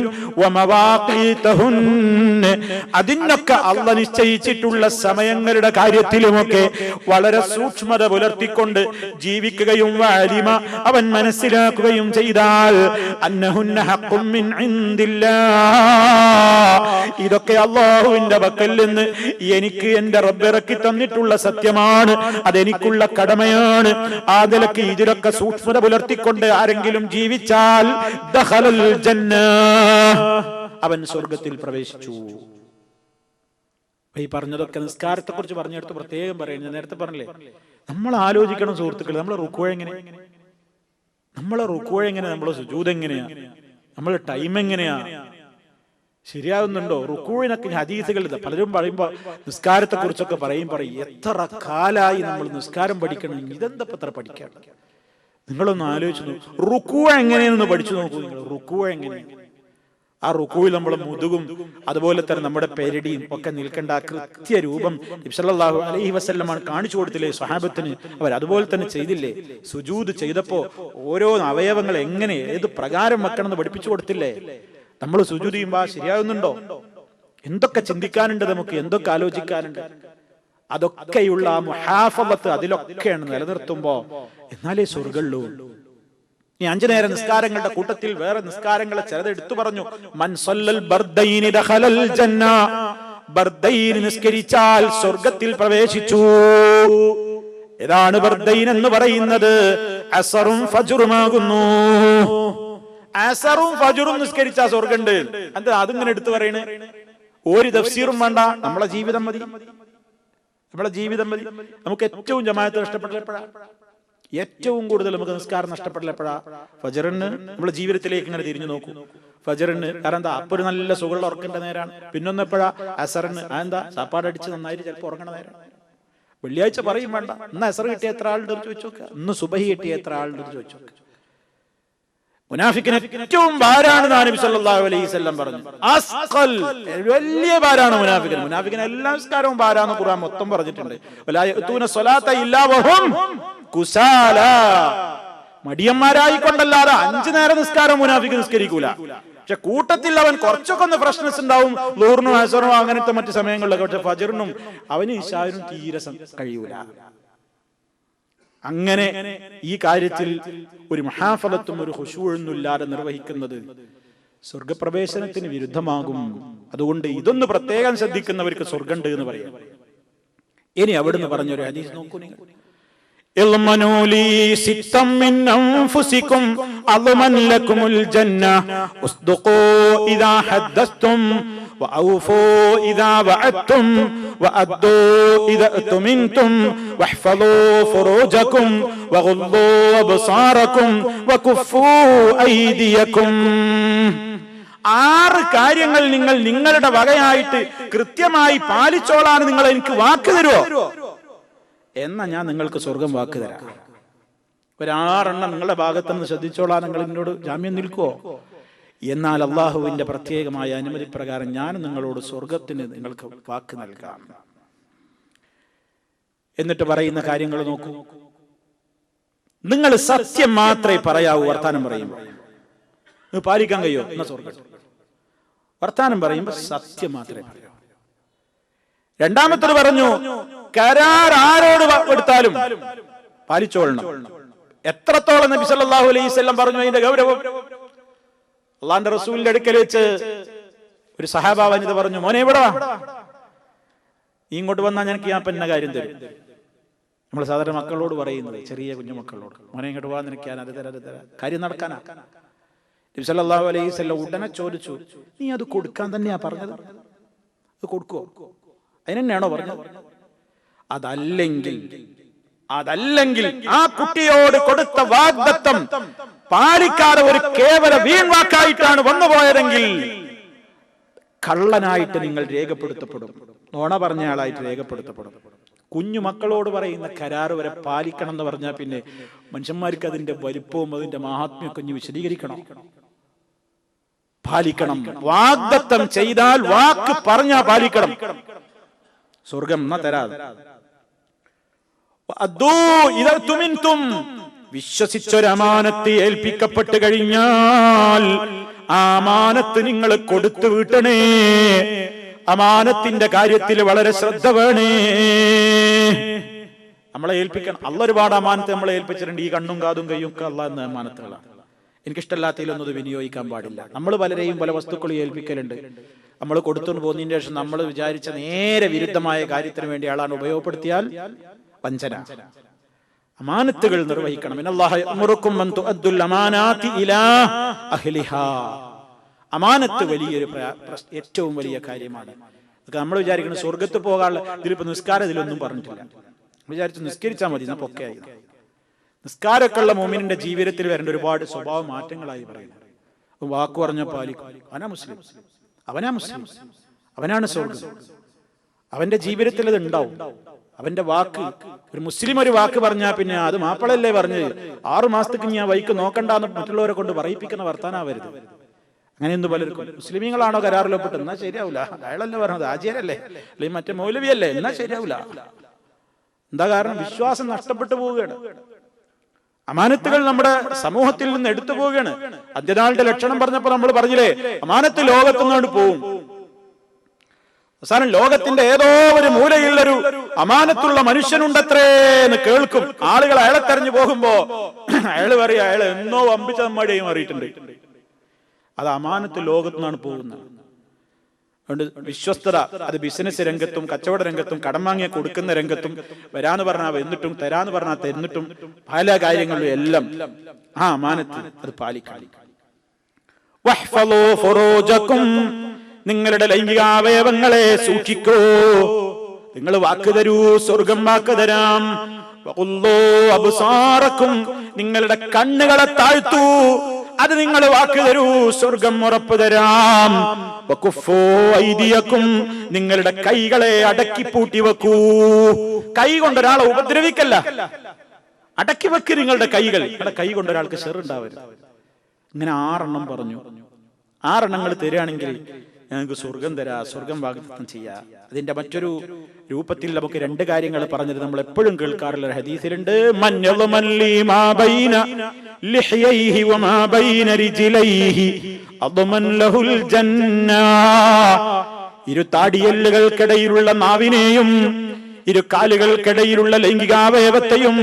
വമവാഖീതഹുന്ന, അതിനൊക്കെ അല്ലാഹ് നിശ്ചയിച്ചിട്ടുള്ള സമയങ്ങളുടെ കാര്യത്തിലുമൊക്കെ വളരെ സൂക്ഷ്മത പുലർത്തിക്കൊണ്ട് ജീവിക്കുകയും വഅലിമ, അവൻ മനസ്സിലാക്കുകയും ചെയ്താൽ, അന്നഹുന്ന ഹഖ്ഖും മിൻ ഇൻദില്ലാഹ്, ഇതൊക്കെ അല്ലാഹുവിന്റെ പക്കൽ നിന്ന് എനിക്ക് എന്റെ റബ്ബ് ഇറക്കി തന്നിട്ടുള്ള സത്യമാണ്, അതെനിക്കുള്ള കടമയാണ്. ആ നിലയ്ക്ക് ഇതിലൊക്കെ സൂക്ഷ്മത പുലർത്തിക്കൊണ്ട് ആരെങ്കിലും ജീവിച്ചാൽ ദഖലൽ ജന്ന, അവൻ സ്വർഗ്ഗത്തിൽ പ്രവേശിച്ചു. ഈ പറഞ്ഞതൊക്കെ നിസ്കാരത്തെ കുറിച്ച് പറഞ്ഞെടുത്ത് പ്രത്യേകം പറയുന്നത് നേരത്തെ പറഞ്ഞില്ലേ. നമ്മൾ ആലോചിക്കണം സുഹൃത്തുക്കൾ, നമ്മളെ റുക്കൂ എങ്ങനെ, നമ്മളെ സുജൂദ് എങ്ങനെയാ, നമ്മളെ ടൈം എങ്ങനെയാ, ശരിയാകുന്നുണ്ടോ? റുക്കൂഴിനൊക്കെ ഹദീസുകൾ പലരും പറയുമ്പോ നിസ്കാരത്തെ കുറിച്ചൊക്കെ പറയും എത്ര കാലായി നമ്മൾ നിസ്കാരം പഠിക്കണം, ഇതെന്താ എത്ര പഠിക്കാൻ? നിങ്ങളൊന്ന് ആലോചിച്ചു നോക്കൂ, റുക്കൂ എങ്ങനെയെന്ന് പഠിച്ചു നോക്കൂ നിങ്ങൾ. റുക്കൂ എങ്ങനെ? ആ റുക്കൂയിൽ നമ്മുടെ മുതുകും അതുപോലെ തന്നെ നമ്മുടെ പെരടിയും ഒക്കെ നിൽക്കേണ്ട ആ കൃത്യ രൂപം നബി സല്ലല്ലാഹു അലൈഹി വസല്ലം കാണിച്ചു കൊടുത്തില്ലേ സ്വഹാബത്തിന്? അവർ അതുപോലെ തന്നെ ചെയ്തില്ലേ? സുജൂദ് ചെയ്തപ്പോ ഓരോ അവയവങ്ങൾ എങ്ങനെ ഏത് പ്രകാരം വെക്കണമെന്ന് പഠിപ്പിച്ചു കൊടുത്തില്ലേ? നമ്മൾ സുജൂദ് ചെയ്യുമ്പോ ശരിയാകുന്നുണ്ടോ? എന്തൊക്കെ ചിന്തിക്കാനുണ്ട്, നമുക്ക് എന്തൊക്കെ ആലോചിക്കാനുണ്ട്. അതൊക്കെയുള്ള ആ മുഹാഫളത്ത് അതിലൊക്കെയാണ് നിലനിർത്തുമ്പോ എന്നാലേ സ്വർഗ്ഗമുള്ളൂ. ഈ 5 നേര നിസ്കാരങ്ങളുടെ കൂട്ടത്തിൽ വേറെ നിസ്കാരങ്ങളെ ചിലത് എടുത്തു പറഞ്ഞു. മൻ സല്ലൽ ബർദൈനി ദഖലൽ ജന്ന, ബർദൈൻ നിസ്കരിച്ചാൽ സ്വർഗ്ഗത്തിൽ പ്രവേശിച്ചു. ഏതാണ് ബർദൈൻ എന്ന് പറയുന്നത്? അസറും ഫജ്റുമാകുന്നു. അസറും ഫജ്റും നിസ്കരിച്ചാൽ സ്വർഗ്ഗമുണ്ട്. എന്താ അതിങ്ങനെ എടുത്തു പറയണേ? ഒരു തഫ്സീറും വേണ്ട, നമ്മളെ ജീവിതം മതി. നമ്മളെ ജീവിതം മതി. നമുക്ക് ഏറ്റവും ജമാഅത്ത് നഷ്ടപ്പെടലെപ്പോഴാ? ഏറ്റവും കൂടുതൽ നമുക്ക് നിസ്കാരം നഷ്ടപ്പെടലെപ്പോഴാ? ഫജറിന്. നമ്മളെ ജീവിതത്തിലേക്ക് ഇങ്ങനെ തിരിഞ്ഞു നോക്കൂ. ഫജറിന് കാരണം എന്താ? അപ്പൊ ഒരു നല്ല സുഖമുള്ള ഉറക്കേണ്ട നേരാണ്. പിന്നൊന്നെപ്പോഴാ? അസറിന്. അതെന്താ? സാപ്പാടടിച്ച് നന്നായിട്ട് ചിലപ്പോൾ ഉറങ്ങണ നേരാണ്. വെള്ളിയാഴ്ച പറയും വേണ്ട, ഇന്ന് അസർ കിട്ടിയ എത്ര ആളുടെ ചോദിച്ചു നോക്കുക, ഇന്ന് സുബഹി കിട്ടിയ എത്ര ആളുടെ ചോദിച്ചു നോക്കുക. മുനാഫിക്കിന് ഏറ്റവും ഭാരാണ് നബി സല്ലല്ലാഹു അലൈഹി വസല്ലം പറഞ്ഞു. അസ്ഖൽ, വലിയ ഭാരാണ് മുനാഫിക്കിന്. മുനാഫിക്കിന് എല്ലാ നിസ്കാരവും ഭാരാന്ന് ഖുർആൻ മൊത്തം പറഞ്ഞിട്ടുണ്ട്. വലാ യഅതൂന സ്വലാത്ത ഇല്ലാ വഹും കുസാല, മടിയന്മാരായിക്കൊണ്ടല്ലാതെ 5 നേരം നിസ്കാരം മുനാഫിക്ക് നിസ്കരിക്കൂല. പക്ഷെ കൂട്ടത്തിൽ അവൻ കുറച്ചൊക്കെ ഒന്ന് ഫ്രഷ്നെസ് ഉണ്ടാവും. ളുഹറിനും അസറിനും അങ്ങനത്തെ മറ്റു സമയങ്ങളിലൊക്കെ. പക്ഷെ ഫജറിനും അവന് ഇശാനും തീരെ കഴിയൂല. അങ്ങനെ ഈ കാര്യത്തിൽ ഒരു മുഹാഫലത്തും ഒരു ഖുശൂഉന്നുമില്ലാതെ നിർവഹിക്കുന്നത് സ്വർഗപ്രവേശനത്തിന് വിരുദ്ധമാകും. അതുകൊണ്ട് ഇതൊന്ന് പ്രത്യേകം ശ്രദ്ധിക്കുന്നവർക്ക് സ്വർഗമുണ്ട് എന്ന് പറയാം. ഇനി അവിടുന്ന് പറഞ്ഞൊരു ഹദീസ് നോക്കൂ നിങ്ങൾ. ഇൽമനൂ ലീ സിത്തം മിൻ അൻഫുസികും അദ്മൻ ലക്കുമുൽ ജന്ന ഉസ്ദുഖൂ ഇദാ ഹദ്ദസ്തും വഔഫൂ ഇദാ വഅദ്തും വഅദ്ദൂ ഇദാ തുമിൻതും വഹ്ഫളൂ ഫുറൂജകും വഗുദ്ദൂ അബ്സാറകും വകുഫൂ ഐദിയകും. 6 കാര്യങ്ങൾ നിങ്ങൾ നിങ്ങളുടെ വകയായിട്ട് കൃത്യമായി പാലിച്ചോളാൻ നിങ്ങൾ എനിക്ക് വാക്ക് തരുമോ? എന്നാ ഞാൻ നിങ്ങൾക്ക് സ്വർഗം വാക്ക് തരാം. 6 എണ്ണം നിങ്ങളുടെ ഭാഗത്തുനിന്ന് ശ്രദ്ധിച്ചോളാൻ നിങ്ങൾ എന്നോട് ജാമ്യം നിൽക്കുവോ? എന്നാൽ അള്ളാഹുവിന്റെ പ്രത്യേകമായ അനുമതി പ്രകാരം ഞാൻ നിങ്ങളോട് സ്വർഗത്തിന് നിങ്ങൾക്ക് വാക്ക് നൽകാം. എന്നിട്ട് പറയുന്ന കാര്യങ്ങൾ നോക്കൂ. നിങ്ങൾ സത്യം മാത്രമേ പറയാവൂ. വർത്താനം പറയുമ്പോൾ നിങ്ങൾ പാലിക്കാൻ കഴിയോ? എന്നാ സ്വർഗം. വർത്താനം പറയുമ്പോൾ സത്യം മാത്രമേ പറയൂ. രണ്ടാമത്തത് പറഞ്ഞു, കരാർ ആരോട് എടുത്താലും പാലിച്ചോളണം. എത്രത്തോളം നബി സല്ലല്ലാഹു അലൈഹി വസല്ലം പറഞ്ഞു അതിന്റെ ഗൗരവം. അള്ളാന്റെ റസൂലിന്റെ അടുക്കൽ വെച്ച് ഒരു സഹാബ വനിത പറഞ്ഞു, മോനെ ഇവിടെ വാ, നീ ഇങ്ങോട്ട് വന്നാൽ എനിക്ക് ഞാൻ പിന്നെ കാര്യം തരും. നമ്മൾ സാധാരണ മക്കളോട് പറയുന്നത്, ചെറിയ കുഞ്ഞു മക്കളോട്, മോനെ ഇങ്ങോട്ട് വാ, നിനക്ക് ഞാൻ അത് തരാം, കാര്യം നടക്കാനാ. നബി സല്ലല്ലാഹു അലൈഹി വസല്ലം ഉടനെ ചോദിച്ചു, നീ അത് കൊടുക്കാൻ തന്നെയാ പറഞ്ഞത്? അത് കൊടുക്കോ? അതിനെന്നെയാണോ പറഞ്ഞത്? അതല്ലെങ്കിൽ ആ കുട്ടിയോട് കൊടുത്ത വാഗ്ദത്തം പാലിക്കാതെ ഒരു കേവല വീൺവാക്കായിട്ടാണ് വന്നുപോയതെങ്കിൽ കള്ളനായിട്ട് നിങ്ങൾ രേഖപ്പെടുത്തപ്പെടും, നോണ പറഞ്ഞ ആളായിട്ട് രേഖപ്പെടുത്തപ്പെടും. കുഞ്ഞു മക്കളോട് പറയുന്ന കരാറ് വരെ പാലിക്കണം എന്ന് പറഞ്ഞാൽ പിന്നെ മനുഷ്യന്മാർക്ക് അതിന്റെ വലിപ്പവും അതിന്റെ മഹാത്മ്യമൊക്കെ കുഞ്ഞു വിശദീകരിക്കണം. പാലിക്കണം. വാഗ്ദത്തം ചെയ്താൽ വാക്ക് പറഞ്ഞാ പാലിക്കണം. സ്വർഗം എന്നാ തരാതെ. വിശ്വസിച്ചൊരമാനത്ത് ഏൽപ്പിക്കപ്പെട്ട് കഴിഞ്ഞാൽ ആ അമാനത്ത് നിങ്ങൾ കൊടുത്തു വീട്ടണേ. അമാനത്തിന്റെ കാര്യത്തിൽ വളരെ ശ്രദ്ധ വേണേ. നമ്മളെ ഏൽപ്പിക്കണം. അള്ള ഒരുപാട് അമാനത്ത് നമ്മളെ ഏൽപ്പിച്ചിട്ടുണ്ട്. ഈ കണ്ണും കാതും കയ്യും ഒക്കെ അള്ള എന്ന അമാനത്തുകളാണ്. എനിക്കിഷ്ടമില്ലാത്തതിലൊന്നും അത് വിനിയോഗിക്കാൻ പാടില്ല. നമ്മൾ പലരെയും പല വസ്തുക്കളും ഏൽപ്പിക്കലുണ്ട്. നമ്മൾ കൊടുത്തുകൊണ്ട് പോകുന്നതിന് ശേഷം നമ്മൾ വിചാരിച്ച നേരെ വിരുദ്ധമായ കാര്യത്തിന് വേണ്ടി ആളാണ് ഉപയോഗപ്പെടുത്തിയാൽ വഞ്ചന. അമാനത്തുകൾ നിർവഹിക്കണം. അമാനത്ത് വലിയൊരു ഏറ്റവും വലിയ കാര്യമാണ്. നമ്മൾ വിചാരിക്കണം സ്വർഗത്ത് പോകാനുള്ള ഇതിലിപ്പോ നിസ്കാരം ഇതിലൊന്നും പറഞ്ഞിട്ടില്ല. വിചാരിച്ചു നിസ്കരിച്ചാൽ മതി, എന്നാ പൊക്കെ ആയി. നിസ്കാരമൊക്കെ ഉള്ള മോമിനിന്റെ ജീവിതത്തിൽ വരേണ്ട ഒരുപാട് സ്വഭാവ മാറ്റങ്ങളായി പറയുന്നത്. വാക്ക് പറഞ്ഞ പാലിക്കും. അവനാ മുസ്ലിം, അവനാണ് സ്വർഗം. അവന്റെ ജീവിതത്തിൽ അത് ഉണ്ടാവും. അവന്റെ വാക്ക്, ഒരു മുസ്ലിം ഒരു വാക്ക് പറഞ്ഞാൽ പിന്നെ അത് മാപ്പിളല്ലേ പറഞ്ഞത്, 6 മാസത്തേക്ക് ഞാൻ വൈക്ക് നോക്കണ്ടെന്ന് മറ്റുള്ളവരെ കൊണ്ട് പറയിപ്പിക്കുന്ന വർത്താനാവരുത്. അങ്ങനെയൊന്നും പലർക്കും. മുസ്ലിമീങ്ങളാണോ കരാറിലൊപ്പിട്ട്? എന്നാ ശരിയാവില്ല. അയാളല്ലേ പറഞ്ഞത്, ആചാര്യല്ലേ, അല്ലെങ്കിൽ മറ്റേ മൗലവിയല്ലേ, എന്നാ ശരിയാവില്ല. എന്താ കാരണം? വിശ്വാസം നഷ്ടപ്പെട്ടു പോവുകയാണ്. അമാനത്തുകൾ നമ്മുടെ സമൂഹത്തിൽ നിന്ന് എടുത്തു പോവുകയാണ്. അന്ത്യനാളിന്റെ ലക്ഷണം പറഞ്ഞപ്പോൾ നമ്മൾ പറഞ്ഞില്ലേ, അമാനത്ത് ലോകത്തുനിന്നോട് പോവും. അവസാനം ലോകത്തിന്റെ ഏതോ ഒരു മൂലയിൽ ഒരു അമാനത്തുള്ള മനുഷ്യനുണ്ടത്രേ എന്ന് കേൾക്കും. ആളുകൾ അയാളെ തെരഞ്ഞു പോകുമ്പോ അയാള് പറയാ, അയാൾ എന്നോ വമ്പിച്ച നമ്മയുടെയും മാറിയിട്ടുണ്ട്. അത് അമാനത്ത് ലോകത്തുനിന്നാണ് പോകുന്നത്. അതുകൊണ്ട് വിശ്വസ്തത അത് ബിസിനസ് രംഗത്തും കച്ചവട രംഗത്തും കടം വാങ്ങിയ കൊടുക്കുന്ന രംഗത്തും വരാന്ന് പറഞ്ഞാൽ എന്നിട്ടും തരാന്ന് പറഞ്ഞാൽ തരുന്നിട്ടും പല കാര്യങ്ങളിലും എല്ലാം ആ അമാനത്ത് അത് പാലിക്കണം. നിങ്ങളുടെ ലൈംഗികാവയവങ്ങളെ സൂക്ഷിക്കൂ. നിങ്ങൾ വാക്ക് തരൂ, സ്വർഗം വാക്ക് തരാം. അബ്സാറക്കും, നിങ്ങളുടെ കണ്ണുകളെ താഴ്ത്തൂ, അത് നിങ്ങൾ വാക്ക് തരൂ, സ്വർഗം ഉറപ്പ് തരാം. ഐദിയക്കും, നിങ്ങളുടെ കൈകളെ അടക്കി പൂട്ടി വെക്കൂ. കൈ കൊണ്ട് ഒരാളെ ഉപദ്രവിക്കല്ല, അടക്കി വെക്ക് നിങ്ങളുടെ കൈകൾ. നിങ്ങളുടെ കൈ കൊണ്ട് ഒരാൾക്ക് ഷെറുണ്ടാവരുത്. ഇങ്ങനെ 6 പറഞ്ഞു. 6 തരികയാണെങ്കിൽ ഞങ്ങൾക്ക് സ്വർഗം തരാ, സ്വർഗം വാഗ്ദത്തം ചെയ്യാ. അതിന്റെ മറ്റൊരു രൂപത്തിൽ നമുക്ക് 2 കാര്യങ്ങൾ പറഞ്ഞത് നമ്മൾ എപ്പോഴും കേൾക്കാറുള്ള ഒരു ഹദീസിലുണ്ട്. ഇരു താടിയല്ലുകൾക്കിടയിലുള്ള നാവിനെയും ഇരു കാലുകൾക്കിടയിലുള്ള ലൈംഗികാവയവത്തെയും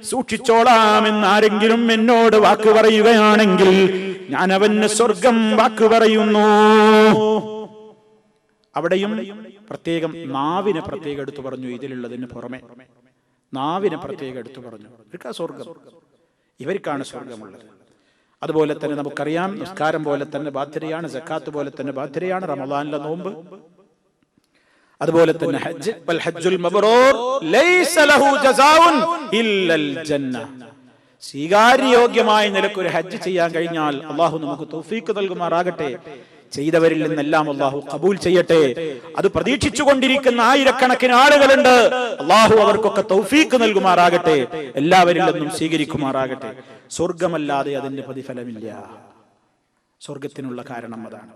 സൂക്ഷിച്ചോളാമെന്ന് ആരെങ്കിലും എന്നോട് വാക്ക് പറയുകയാണെങ്കിൽ ഞാൻ അവന് സ്വർഗം വാക്ക് പറയുന്നു. അവിടെയും പ്രത്യേകം നാവിനെ പ്രത്യേകം എടുത്തു പറഞ്ഞു. ഇതിലുള്ളതിന് പുറമെ നാവിനെ പ്രത്യേകം എടുത്തു പറഞ്ഞു. ഇവർക്കാ സ്വർഗം, ഇവർക്കാണ് സ്വർഗമുള്ളത്. അതുപോലെ തന്നെ നമുക്കറിയാം, നിസ്കാരം പോലെ തന്നെ ബാധ്യതയാണ്, സക്കാത്ത് പോലെ തന്നെ ബാധ്യതയാണ്, റമളാനിലെ നോമ്പ്, അതുപോലെ തന്നെ ഹജ്ജ്. വൽ ഹജ്ജുൽ മബ്റൂർ ലൈസ ലഹു ജസാഉൻ ഇല്ലൽ ജന്ന. സ്വീകാര്യയോഗ്യമായ നിലക്കൊരു ഹജ്ജ് ചെയ്യാൻ കഴിഞ്ഞാൽ അള്ളാഹു നമുക്ക് തൗഫീഖ് നൽകുമാറാകട്ടെ. ചെയ്തവരിൽ നിന്നെല്ലാം അള്ളാഹു ഖബൂൽ ചെയ്യട്ടെ. അത് പ്രതീക്ഷിച്ചുകൊണ്ടിരിക്കുന്ന ആയിരക്കണക്കിന് ആളുകളുണ്ട്. അള്ളാഹു അവർക്കൊക്കെ തൗഫീഖ് നൽകുമാറാകട്ടെ, എല്ലാവരിൽ നിന്നും സ്വീകരിക്കുമാറാകട്ടെ. സ്വർഗമല്ലാതെ അതിന്റെ പ്രതിഫലമില്ല. സ്വർഗത്തിനുള്ള കാരണം അതാണ്.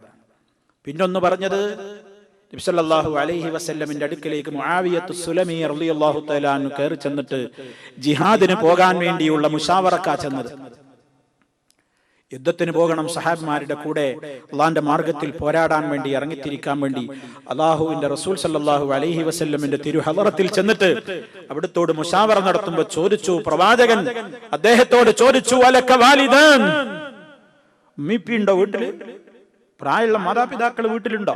പിന്നൊന്ന് പറഞ്ഞത്, നബി സല്ലല്ലാഹു അലൈഹി വസല്ലമിന്റെ അടുക്കലേക്ക് മുആവിയത്തു സുലമി റളിയല്ലാഹു തആല അൻഹു കയറി ചെന്നിട്ട് ജിഹാദിന് പോകാൻ വേണ്ടിയുള്ള മുശാവറക്കാ ചെന്നത്. യുദ്ധത്തിന് പോകണം, സഹാബിമാരുടെ കൂടെ അള്ളാന്റെ മാർഗത്തിൽ പോരാടാൻ വേണ്ടി ഇറങ്ങിത്തിരിക്കാൻ വേണ്ടി അല്ലാഹുവിന്റെ റസൂൽ സല്ലല്ലാഹു അലൈഹി വസല്ലമിന്റെ തിരുഹളറത്തിൽ ചെന്നിട്ട് അവിടത്തോട് മുശാവറ നടത്തുമ്പോൾ ചോദിച്ചു, പ്രവാചകൻ അദ്ദേഹത്തോട് ചോദിച്ചു, അലക വാലിദാൻ, ഉമ്മീപ്പിയുണ്ടോ വീട്ടില്? പ്രായമുള്ള മാതാപിതാക്കൾ വീട്ടിലുണ്ടോ?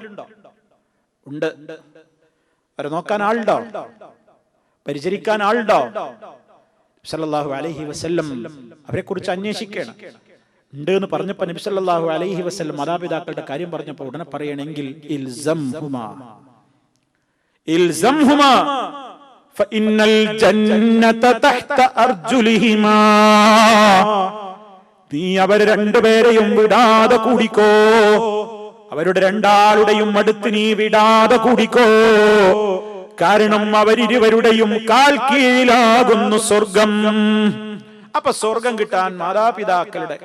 ഉണ്ട്. അവരെ നോക്കാൻ ആളുണ്ടോ? പരിചരിക്കാൻ ആളുണ്ടോ? സല്ലല്ലാഹു അലൈഹി വസല്ലം അവരെ കുറിച്ച് അന്വേഷിക്കണം. ഉണ്ട് എന്ന് പറഞ്ഞപ്പോ നബി സല്ലല്ലാഹു അലൈഹി വസല്ലം മാതാപിതാക്കളുടെ കാര്യം പറഞ്ഞപ്പോ ഉടനെ പറയണമെങ്കിൽ ഇൽസംഹുമാ ഇൽസംഹുമാ ഫഇന്നൽ ജന്നത തഹ്ത അർജുലിഹിമാ. നീ അവർ രണ്ടുപേരെയും വിടാതെ കൂടിക്കോ, അവരുടെ രണ്ടാളുടെയും അടുത്ത് നീ വിടാതെ കൂടിക്കോ. കാരണം അവരിരുവരുടെയും കാൽ കീഴിലാകുന്നു സ്വർഗം. അപ്പൊ സ്വർഗം കിട്ടാൻ മാതാപിതാക്കളെ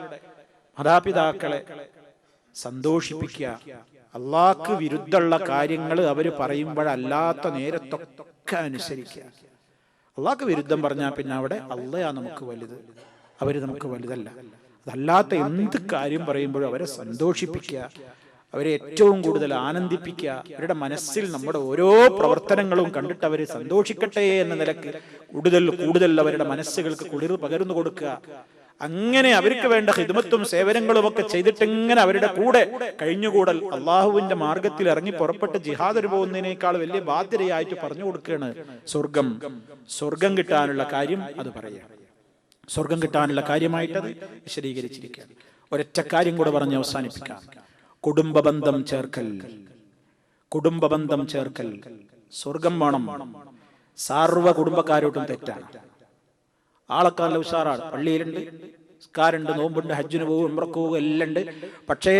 സന്തോഷിപ്പിക്കുക. അള്ളാഹ്ക്ക് വിരുദ്ധമുള്ള കാര്യങ്ങൾ അവർ പറയുമ്പോഴല്ലാത്ത നേരത്തൊക്കെ അനുസരിക്കുക. അള്ളാഹ്ക്ക് വിരുദ്ധം പറഞ്ഞാൽ പിന്നെ അവിടെ അള്ളയാ നമുക്ക് വലുത്, അവര് നമുക്ക് വലുതല്ല. അതല്ലാത്ത എന്ത് കാര്യം പറയുമ്പോഴും അവരെ സന്തോഷിപ്പിക്കുക, അവരെ ഏറ്റവും കൂടുതൽ ആനന്ദിപ്പിക്കുക. അവരുടെ മനസ്സിൽ നമ്മുടെ ഓരോ പ്രവർത്തനങ്ങളും കണ്ടിട്ട് അവരെ സന്തോഷിക്കട്ടെ എന്ന നിലക്ക് കൂടുതൽ അവരുടെ മനസ്സുകൾക്ക് കുളിർ പകർന്നു കൊടുക്കുക. അങ്ങനെ അവർക്ക് വേണ്ട ഖിദ്മത്തും സേവനങ്ങളും ഒക്കെ ചെയ്തിട്ട് ഇങ്ങനെ അവരുടെ കൂടെ കഴിഞ്ഞുകൂടൽ അള്ളാഹുവിന്റെ മാർഗത്തിൽ ഇറങ്ങി പുറപ്പെട്ട് ജിഹാദിന് പോകുന്നതിനേക്കാൾ വലിയ ബാധ്യതയായിട്ട് പറഞ്ഞു കൊടുക്കുകയാണ് സ്വർഗം കിട്ടാനുള്ള കാര്യം. അത് പറയാം, സ്വർഗം കിട്ടാനുള്ള കാര്യമായിട്ട് അത് വിശദീകരിച്ചിരിക്കുകയാണ്. ഒരൊറ്റ കാര്യം കൂടെ പറഞ്ഞ് അവസാനിപ്പിക്കാം. കുടുംബബന്ധം ചേർക്കൽ സ്വർഗം വേണം. സർവ്വ കുടുംബക്കാരോട്ടും തെറ്റാണ്. ആളൊക്കെ നല്ല ഉഷാറാണ്, പള്ളിയിലുണ്ട്, സ്കാരുണ്ട്, നോമ്പുണ്ട്, ഹജ്ജിന് പോകും, ഉംറക്ക് പോകും, എല്ലാം ഉണ്ട്. പക്ഷേ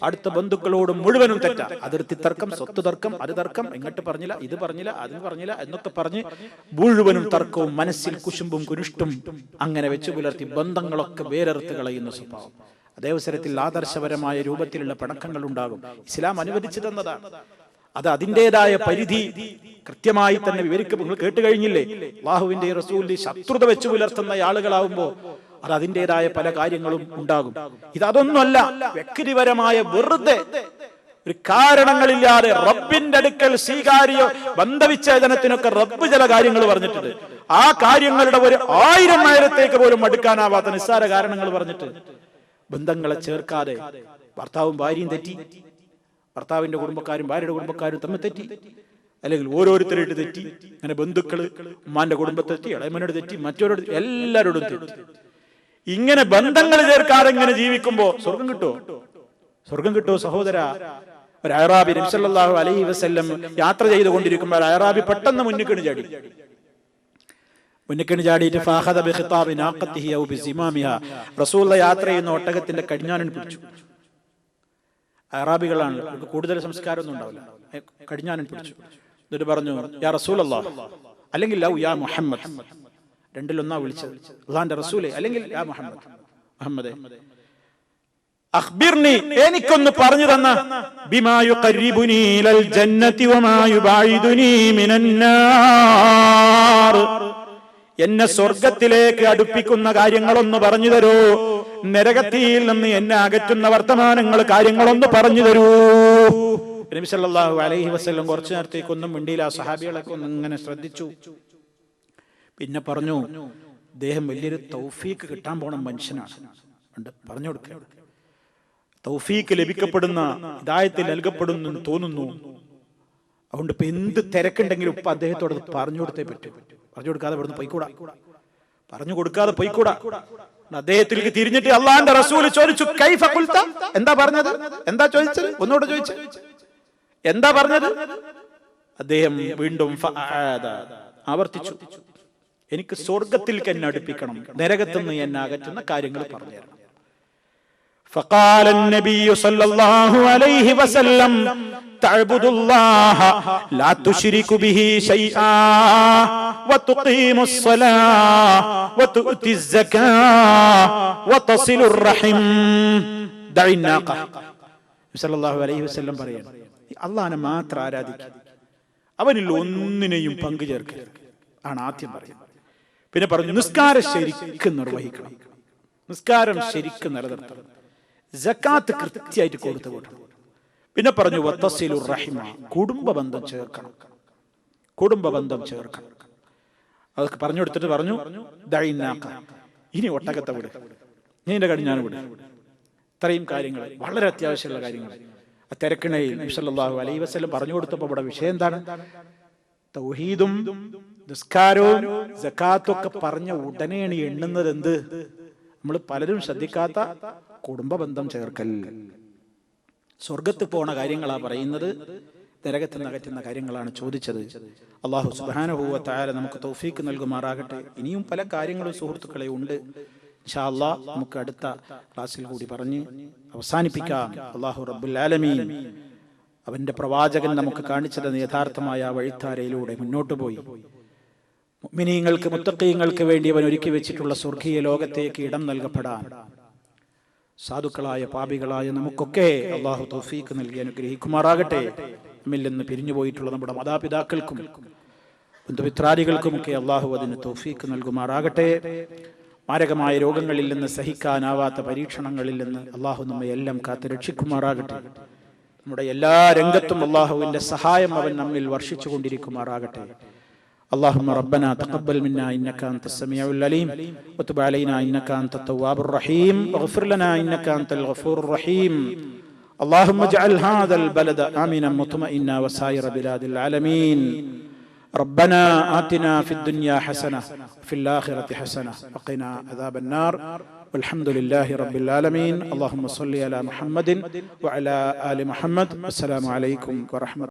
അടുത്ത ബന്ധുക്കളോട് മുഴുവനും തെറ്റാ. അതിർത്തി തർക്കം, സ്വത്ത് തർക്കം, അത് തർക്കം, ഇങ്ങോട്ട് പറഞ്ഞില്ല, ഇത് പറഞ്ഞില്ല, അതിന് പറഞ്ഞില്ല എന്നൊക്കെ പറഞ്ഞ് മുഴുവനും തർക്കവും, മനസ്സിൽ കുശുമ്പും കുരുഷ്ടും അങ്ങനെ വെച്ച് പുലർത്തി ബന്ധങ്ങളൊക്കെ വേരെറുത്ത് കളയുന്ന സ്വഭാവം. അതേ അവസരത്തിൽ ആദർശപരമായ രൂപത്തിലുള്ള പിണക്കങ്ങൾ ഉണ്ടാകും. ഇസ്ലാം അനുവദിച്ചു തന്നതാണ്. അത് അതിൻ്റെതായ പരിധി കൃത്യമായി തന്നെ വിവരിക്കും. നിങ്ങൾ കേട്ട് കഴിഞ്ഞില്ലേ, അല്ലാഹുവിന്റെ റസൂലിന്റെ ശത്രുത വെച്ച് പുലർത്തുന്ന ആളുകളാവുമ്പോൾ അത് അതിൻ്റെതായ പല കാര്യങ്ങളും ഉണ്ടാകും. ഇതൊന്നുമല്ല, വ്യക്തിപരമായ വെറുതെ ഒരു കാരണങ്ങളില്ലാതെ റബ്ബിന്റെ അടുക്കൽ സ്വീകാര്യ ബന്ധവിച്ഛേദനത്തിനൊക്കെ റബ്ബ് ചില കാര്യങ്ങൾ പറഞ്ഞിട്ടുണ്ട്. ആ കാര്യങ്ങളുടെ ഒരു 1000 നേരത്തേക്ക് പോലും അടുക്കാനാവാത്ത നിസ്സാര കാരണങ്ങൾ പറഞ്ഞിട്ട് ബന്ധങ്ങളെ ചേർക്കാതെ ഭർത്താവും ഭാര്യയും തെറ്റി, ഭർത്താവിന്റെ കുടുംബക്കാരും ഭാര്യയുടെ കുടുംബക്കാരും തമ്മിൽ തെറ്റി, അല്ലെങ്കിൽ ഓരോരുത്തരായിട്ട് തെറ്റി, അങ്ങനെ ബന്ധുക്കള് ഉമ്മാന്റെ കുടുംബത്തെറ്റി, ഇളയമനോട് തെറ്റി, മറ്റവരോട്, എല്ലാവരോടും തെറ്റി. ഇങ്ങനെ ബന്ധങ്ങൾ ചേർക്കാതെ ഇങ്ങനെ ജീവിക്കുമ്പോ സ്വർഗം കിട്ടുമോ? സ്വർഗം കിട്ടുമോ സഹോദര? ഒരു അയറാബി നബി സല്ലല്ലാഹു അലൈഹി വസല്ലം യാത്ര ചെയ്തുകൊണ്ടിരിക്കുമ്പോൾ അയറാബി പെട്ടെന്ന് മുന്നിക്കണ് ചാടിയിട്ട് ഫാഖദ ബിഖിതാബി നാഖത്തിഹി ഔ ബിസിമാമിഹ, റസൂലുള്ളാഹി യാത്ര ചെയ്യുന്ന ഒട്ടകത്തിന്റെ കടിഞ്ഞാണിൽ പിടിച്ചു. അയറാബികളാണ്, അവർക്ക് കൂടുതൽ സംസ്കാരമൊന്നും ഉണ്ടാവില്ല. കടിഞ്ഞാണിൽ പിടിച്ചു. എന്നിട്ട് പറഞ്ഞു, യാ റസൂലല്ലാഹ്, അല്ലെങ്കിൽ ലൗ യാ മുഹമ്മദ്, രണ്ടിലൊന്നാ വിളിച്ചത്, അല്ലാഹുവിന്റെ റസൂലേ, അല്ലെങ്കിൽ യാ മുഹമ്മദേ, അഖ്ബിർനി, എനിക്കൊന്ന് പറഞ്ഞു തന്ന, ബിമാ യുഖർരിബുനി ഇലൽ ജന്നതി വമാ യുബൈദുനി മിനന്നാർ, എന്നെ സ്വർഗത്തിലേക്ക് അടുപ്പിക്കുന്ന കാര്യങ്ങളൊന്ന് പറഞ്ഞു തരൂ, നരകത്തിൽ നിന്ന് എന്നെ അകറ്റുന്ന വർത്തമാനങ്ങൾ കാര്യങ്ങളൊന്ന് പറഞ്ഞു തരൂ. നബി സല്ലല്ലാഹു അലൈഹി വസല്ലം കുറച്ചു നേരത്തേക്കൊന്നും മിണ്ടിയില്ല. സഹാബികളൊക്കെ ഒന്ന് ഇങ്ങനെ ശ്രദ്ധിച്ചു. പിന്നെ പറഞ്ഞു, അദ്ദേഹം വലിയൊരു തൗഫീക്ക് കിട്ടാൻ പോണ മനുഷ്യനാണ്, പറഞ്ഞു കൊടുക്കുക. തൗഫീക്ക് ലഭിക്കപ്പെടുന്ന, ഹിദായത്ത് നൽകപ്പെടുന്നു തോന്നുന്നു. അതുകൊണ്ട് ഇപ്പൊ എന്ത് തിരക്കുണ്ടെങ്കിലും ഇപ്പൊ അദ്ദേഹത്തോട് പറഞ്ഞു കൊടുത്തേ പറ്റൂ. പറഞ്ഞു കൊടുക്കാതെ ഇവിടുന്ന് പോയിക്കൂടാ, പറഞ്ഞു കൊടുക്കാതെ പോയിക്കൂടാ. അദ്ദേഹത്തിലേക്ക് തിരിഞ്ഞിട്ട് അള്ളാന്റെ റസൂല് ചോദിച്ചു, കൈഫ ഖുൽത, എന്താ പറഞ്ഞത്, എന്താ ചോദിച്ചത്, ഒന്നുകൂടെ ചോദിച്ചു, എന്താ പറഞ്ഞത്? അദ്ദേഹം വീണ്ടും ആവർത്തിച്ചു, എനിക്ക് സ്വർഗത്തിലേക്ക് എന്നെ അടുപ്പിക്കണം, നരകത്തുനിന്ന് എന്നെ അകറ്റുന്ന കാര്യങ്ങൾ പറഞ്ഞുതരണം. فقال النبي صلى الله عليه وسلم تعبد الله لا تشرك به شيئا وتقيم الصلاة وتؤتي الزكاة وتصل الرحم دع الناقة. സല്ലല്ലാഹു അലൈഹി വസല്ലം പറയുന്നു, അല്ലാഹുവിനെ മാത്രം ആരാധിക്കുക, അവനിൽ ഒന്നിനെയും പങ്കു ചേർക്കരുത് ആണ് ആദ്യം പറയുന്നത്. പിന്നെ പറഞ്ഞു, നിസ്കാരം ശരിക്കും നിർവഹിക്കണം, നിസ്കാരം ശരിക്കും നിലനിർത്തണം, സകാത്ത് കൃത്യമായിട്ട് കൊടുത്തു കൊടുക്കണം. പിന്നെ പറഞ്ഞു, വത്തസിലുർ റഹിമ, കുടുംബ ബന്ധം ചേർക്കണം, കുടുംബ ബന്ധം ചേർക്കണം. അതൊക്കെ പറഞ്ഞു കൊടുത്തിട്ട് പറഞ്ഞു, ദഈനാക, ഇനി ഒട്ടകത്തെ വിട്, നീ എന്റെ കടിഞ്ഞാണ് വിട്. ഇത്രയും കാര്യങ്ങൾ വളരെ അത്യാവശ്യമുള്ള കാര്യങ്ങൾ ആ തിരക്കിണയിൽ നബി സല്ലല്ലാഹു അലൈഹി വസല്ലം പറഞ്ഞു കൊടുത്തപ്പോൾ ഇവിടെ വിഷയം എന്താണ്? തൗഹീദും നിസ്കാരവും സകാത്തും ഒക്കെ പറഞ്ഞ ഉടനെയാണ് എണ്ണുന്നത് എന്ത്? നമ്മൾ പലരും ശ്രദ്ധിക്കാത്ത കുടുംബ ബന്ധം ചേർക്കൽ. സ്വർഗത്ത് പോണ കാര്യങ്ങളാ പറയുന്നത്, നരകത്തിൽ നിന്ന് അകറ്റുന്ന കാര്യങ്ങളാണ് ചോദിച്ചത്. അല്ലാഹു സുബ്ഹാനഹു വ തആല നമുക്ക് തൗഫീക്ക് നൽകുമാറാകട്ടെ. ഇനിയും പല കാര്യങ്ങളും സുഹൃത്തുക്കളെ ഉണ്ട്. ഇൻഷാ അല്ലാഹ് നമുക്ക് അടുത്ത ക്ലാസ്സിൽ കൂടി പറഞ്ഞ് അവസാനിപ്പിക്കാം. അല്ലാഹു റബ്ബുൽ ആലമീൻ അവന്റെ പ്രവാചകൻ നമുക്ക് കാണിച്ചു തന്ന യഥാർത്ഥമായ വഴിത്താരയിലൂടെ മുന്നോട്ട് പോയി മുഅ്മിനീങ്ങൾക്ക് മുത്തഖീങ്ങൾക്ക് വേണ്ടി അവൻ ഒരുക്കി വെച്ചിട്ടുള്ള സ്വർഗീയ ലോകത്തേക്ക് ഇടം നൽകപ്പെടാൻ സാധുക്കളായ പാപികളായ നമുക്കൊക്കെ അല്ലാഹു തൗഫീക്ക് നൽകി അനുഗ്രഹിക്കുമാറാകട്ടെ. നമ്മിൽ നിന്ന് പിരിഞ്ഞുപോയിട്ടുള്ള നമ്മുടെ മാതാപിതാക്കൾക്കും ബന്ധുമിത്രാദികൾക്കുമൊക്കെ അല്ലാഹു അതിന് തൗഫീക്ക് നൽകുമാറാകട്ടെ. മാരകമായ രോഗങ്ങളിൽ നിന്ന്, സഹിക്കാനാവാത്ത പരീക്ഷണങ്ങളിൽ നിന്ന് അല്ലാഹു നമ്മെ എല്ലാം കാത്ത് രക്ഷിക്കുമാറാകട്ടെ. നമ്മുടെ എല്ലാ രംഗത്തും അല്ലാഹുവിന്റെ സഹായം അവൻ നമ്മിൽ വർഷിച്ചു കൊണ്ടിരിക്കുമാറാകട്ടെ. اللهم ربنا تقبل منا إنك أنت السميع العليم وتب علينا إنك أنت التواب الرحيم واغفر لنا إنك أنت الغفور الرحيم. اللهم اجعل هذا البلد آمنا مطمئنا وسائر بلاد العالمين. ربنا آتنا في الدنيا حسنة وفي الآخرة حسنة وقنا عذاب النار والحمد لله رب العالمين. اللهم صل على محمد وعلى آل محمد. السلام عليكم ورحمة